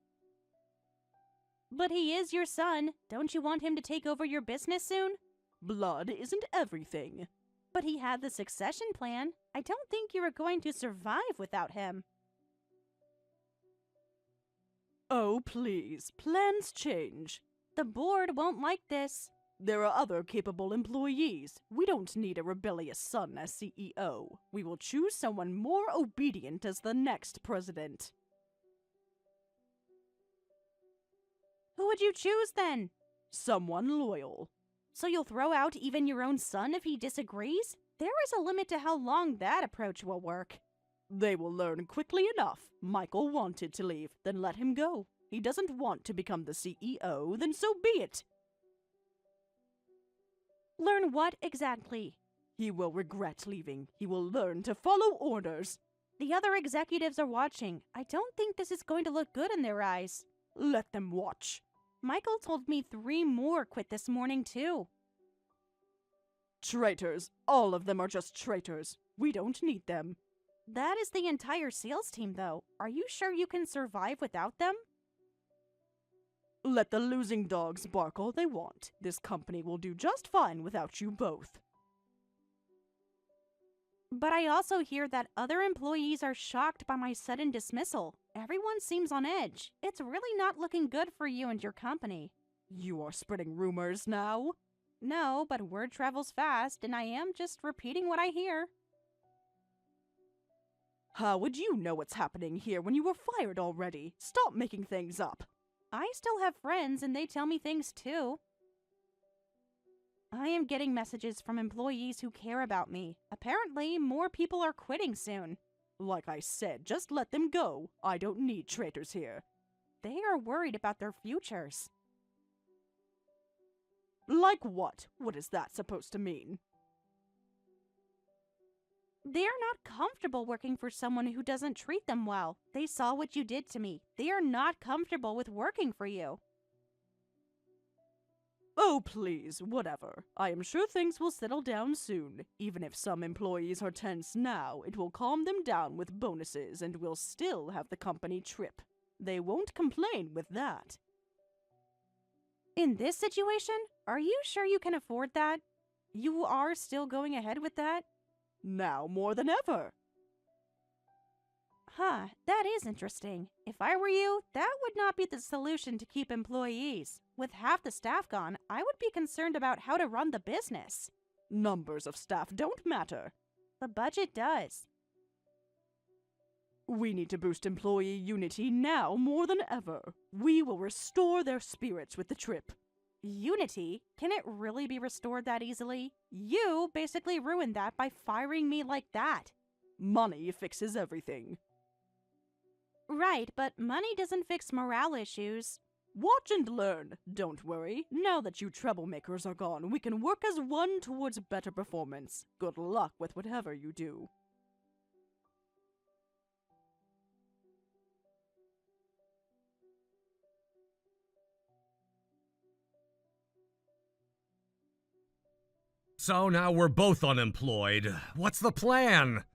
But he is your son. Don't you want him to take over your business soon? Blood isn't everything. But he had the succession plan. I don't think you are going to survive without him. Oh, please, plans change. The board won't like this. There are other capable employees. We don't need a rebellious son as CEO. We will choose someone more obedient as the next president. Who would you choose then? Someone loyal. So you'll throw out even your own son if he disagrees? There is a limit to how long that approach will work. They will learn quickly enough. Michael wanted to leave, then let him go. He doesn't want to become the CEO, then so be it. Learn what exactly? He will regret leaving. He will learn to follow orders. The other executives are watching. I don't think this is going to look good in their eyes. Let them watch. Michael told me 3 more quit this morning, too. Traitors. All of them are just traitors. We don't need them. That is the entire sales team, though. Are you sure you can survive without them? Let the losing dogs bark all they want. This company will do just fine without you both. But I also hear that other employees are shocked by my sudden dismissal. Everyone seems on edge. It's really not looking good for you and your company. You are spreading rumors now? No, but word travels fast, and I am just repeating what I hear. How would you know what's happening here when you were fired already? Stop making things up. I still have friends, and they tell me things too. I am getting messages from employees who care about me. Apparently, more people are quitting soon. Like I said, just let them go. I don't need traitors here. They are worried about their futures. Like what? What is that supposed to mean? They are not comfortable working for someone who doesn't treat them well. They saw what you did to me. They are not comfortable with working for you. Oh, please, whatever. I am sure things will settle down soon. Even if some employees are tense now, it will calm them down with bonuses and we'll still have the company trip. They won't complain with that. In this situation, are you sure you can afford that? You are still going ahead with that? Now more than ever. Huh, that is interesting. If I were you, that would not be the solution to keep employees. With half the staff gone, I would be concerned about how to run the business. Numbers of staff don't matter. The budget does. We need to boost employee unity now more than ever. We will restore their spirits with the trip. Unity? Can it really be restored that easily? You basically ruined that by firing me like that. Money fixes everything. Right, but money doesn't fix morale issues. Watch and learn. Don't worry. Now that you troublemakers are gone, we can work as one towards better performance. Good luck with whatever you do. So now we're both unemployed. What's the plan?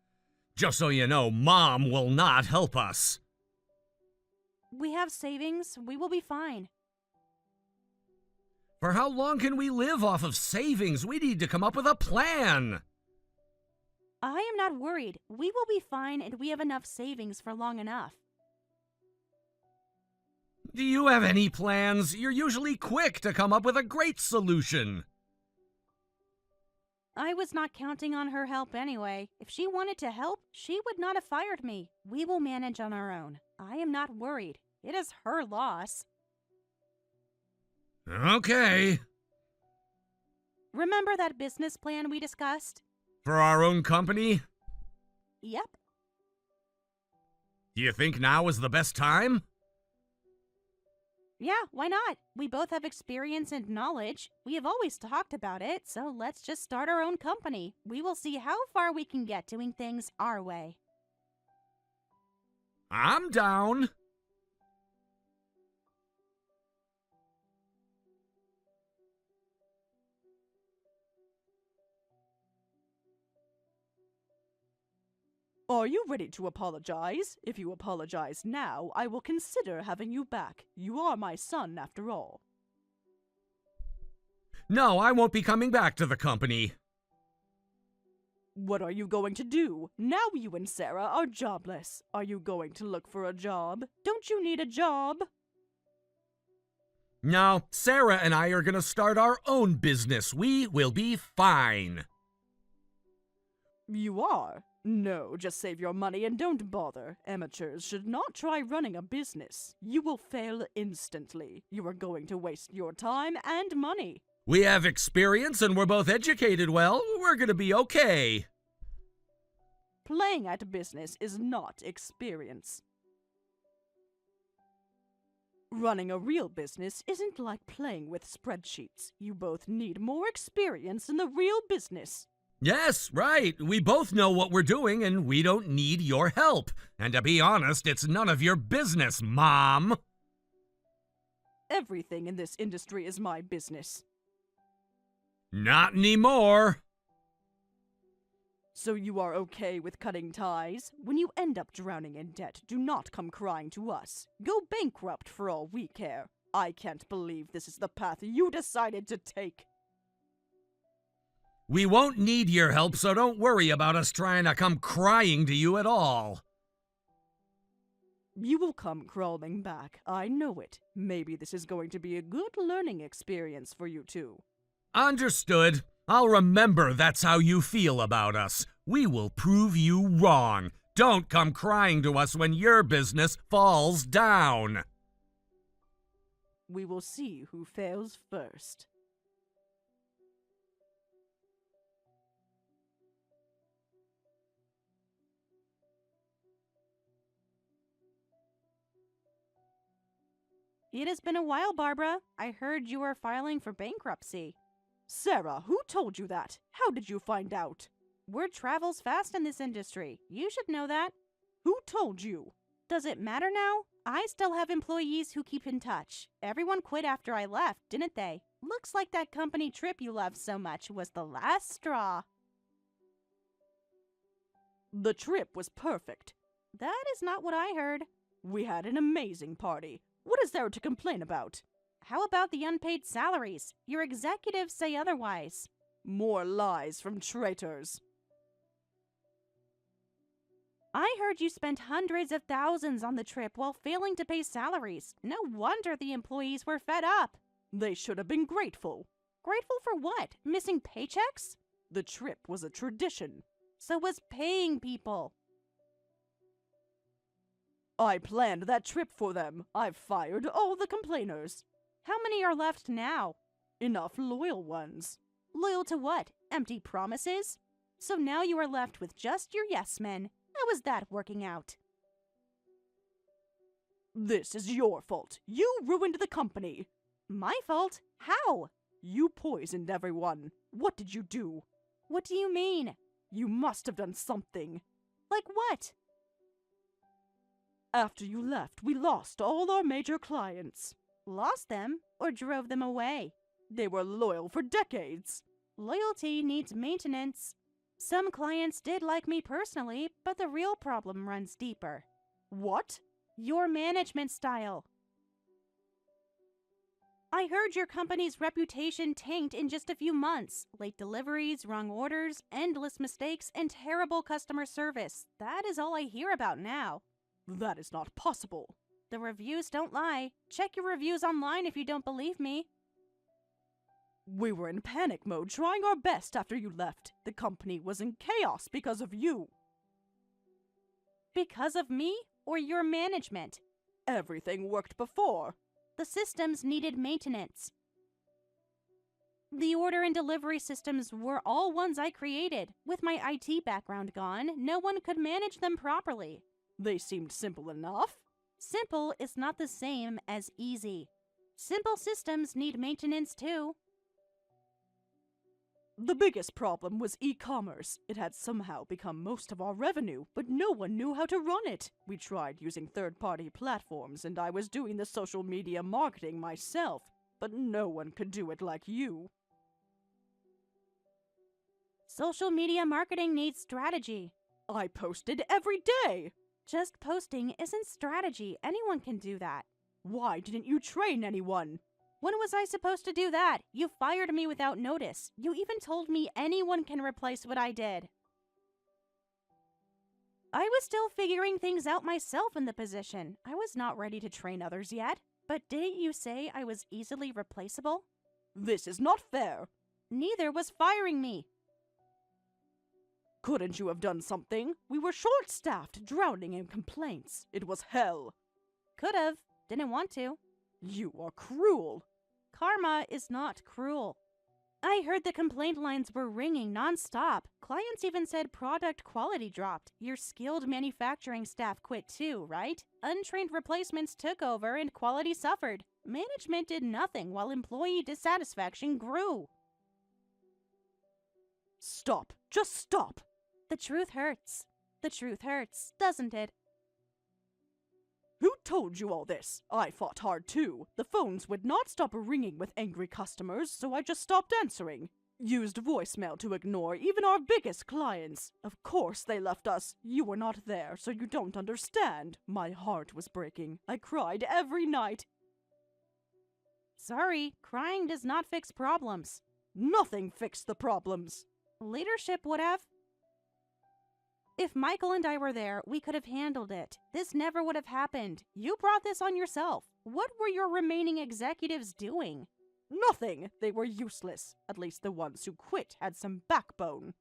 Just so you know, Mom will not help us. We have savings. We will be fine. For how long can we live off of savings? We need to come up with a plan. I am not worried. We will be fine and we have enough savings for long enough. Do you have any plans? You're usually quick to come up with a great solution. I was not counting on her help anyway. If she wanted to help, she would not have fired me. We will manage on our own. I am not worried. It is her loss. Okay. Remember that business plan we discussed? For our own company? Yep. Do you think now is the best time? Yeah, why not? We both have experience and knowledge. We have always talked about it, so let's just start our own company. We will see how far we can get doing things our way. I'm down. Are you ready to apologize? If you apologize now, I will consider having you back. You are my son, after all. No, I won't be coming back to the company. What are you going to do? Now you and Sarah are jobless. Are you going to look for a job? Don't you need a job? No, Sarah and I are going to start our own business. We will be fine. You are? No, just save your money and don't bother. Amateurs should not try running a business. You will fail instantly. You are going to waste your time and money. We have experience and we're both educated well. We're going to be okay. Playing at business is not experience. Running a real business isn't like playing with spreadsheets. You both need more experience in the real business. Yes, right. We both know what we're doing and we don't need your help. And to be honest, it's none of your business, Mom. Everything in this industry is my business. Not anymore. So you are okay with cutting ties? When you end up drowning in debt, do not come crying to us. Go bankrupt for all we care. I can't believe this is the path you decided to take. We won't need your help, so don't worry about us trying to come crying to you at all. You will come crawling back, I know it. Maybe this is going to be a good learning experience for you two. Understood. I'll remember that's how you feel about us. We will prove you wrong. Don't come crying to us when your business falls down. We will see who fails first. It has been a while, Barbara. I heard you were filing for bankruptcy. Sarah, who told you that? How did you find out? Word travels fast in this industry. You should know that. Who told you? Does it matter now? I still have employees who keep in touch. Everyone quit after I left, didn't they? Looks like that company trip you loved so much was the last straw. The trip was perfect. That is not what I heard. We had an amazing party. What is there to complain about? How about the unpaid salaries? Your executives say otherwise. More lies from traitors. I heard you spent hundreds of thousands on the trip while failing to pay salaries. No wonder the employees were fed up. They should have been grateful. Grateful for what? Missing paychecks? The trip was a tradition. So was paying people. I planned that trip for them. I've fired all the complainers. How many are left now? Enough loyal ones. Loyal to what? Empty promises? So now you are left with just your yes men. How is that working out? This is your fault. You ruined the company. My fault? How? You poisoned everyone. What did you do? What do you mean? You must have done something. Like what? After you left, we lost all our major clients. Lost them or drove them away? They were loyal for decades. Loyalty needs maintenance. Some clients did like me personally, but the real problem runs deeper. What? Your management style. I heard your company's reputation tanked in just a few months. Late deliveries, wrong orders, endless mistakes, and terrible customer service. That is all I hear about now. That is not possible. The reviews don't lie. Check your reviews online if you don't believe me. We were in panic mode trying our best after you left. The company was in chaos because of you. Because of me or your management? Everything worked before. The systems needed maintenance. The order and delivery systems were all ones I created. With my IT background gone, no one could manage them properly. They seemed simple enough. Simple is not the same as easy. Simple systems need maintenance too. The biggest problem was e-commerce. It had somehow become most of our revenue, but no one knew how to run it. We tried using third-party platforms, and I was doing the social media marketing myself, but no one could do it like you. Social media marketing needs strategy. I posted every day. Just posting isn't strategy. Anyone can do that. Why didn't you train anyone? When was I supposed to do that? You fired me without notice. You even told me anyone can replace what I did. I was still figuring things out myself in the position. I was not ready to train others yet. But didn't you say I was easily replaceable? This is not fair. Neither was firing me. Couldn't you have done something? We were short-staffed, drowning in complaints. It was hell. Could've. Didn't want to. You are cruel. Karma is not cruel. I heard the complaint lines were ringing non-stop. Clients even said product quality dropped. Your skilled manufacturing staff quit too, right? Untrained replacements took over and quality suffered. Management did nothing while employee dissatisfaction grew. Stop. Just stop. The truth hurts. The truth hurts, doesn't it? Who told you all this? I fought hard too. The phones would not stop ringing with angry customers, so I just stopped answering. Used voicemail to ignore even our biggest clients. Of course they left us. You were not there, so you don't understand. My heart was breaking. I cried every night. Sorry, crying does not fix problems. Nothing fixed the problems. Leadership would have. If Michael and I were there, we could have handled it. This never would have happened. You brought this on yourself. What were your remaining executives doing? Nothing. They were useless. At least the ones who quit had some backbone.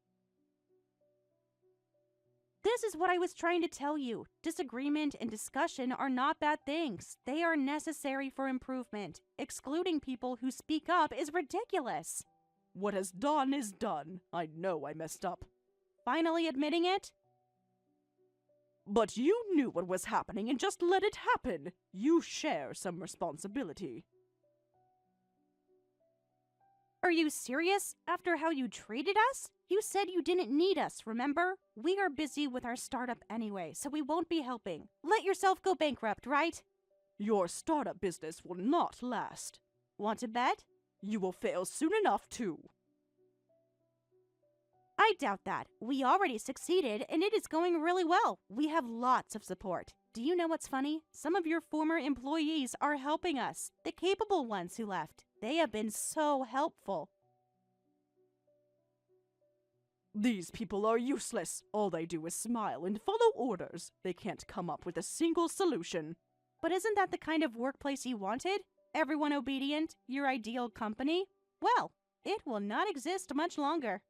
This is what I was trying to tell you. Disagreement and discussion are not bad things. They are necessary for improvement. Excluding people who speak up is ridiculous. What is done is done. I know I messed up. Finally admitting it? But you knew what was happening and just let it happen. You share some responsibility. Are you serious? After how you treated us? You said you didn't need us, remember? We are busy with our startup anyway, so we won't be helping. Let yourself go bankrupt, right? Your startup business will not last. Want to bet? You will fail soon enough, too. I doubt that. We already succeeded, and it is going really well. We have lots of support. Do you know what's funny? Some of your former employees are helping us. The capable ones who left. They have been so helpful. These people are useless. All they do is smile and follow orders. They can't come up with a single solution. But isn't that the kind of workplace you wanted? Everyone obedient? Your ideal company? Well, it will not exist much longer.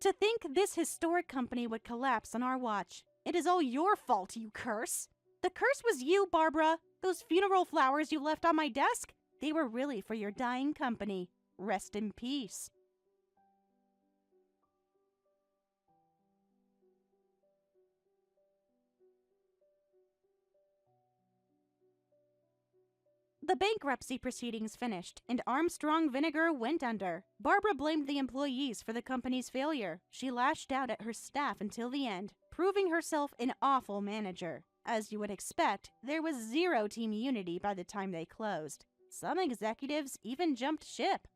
To think this historic company would collapse on our watch. It is all your fault, you curse. The curse was you, Barbara. Those funeral flowers you left on my desk, they were really for your dying company. Rest in peace. The bankruptcy proceedings finished, and Armstrong Vinegar went under. Barbara blamed the employees for the company's failure. She lashed out at her staff until the end, proving herself an awful manager. As you would expect, there was zero team unity by the time they closed. Some executives even jumped ship.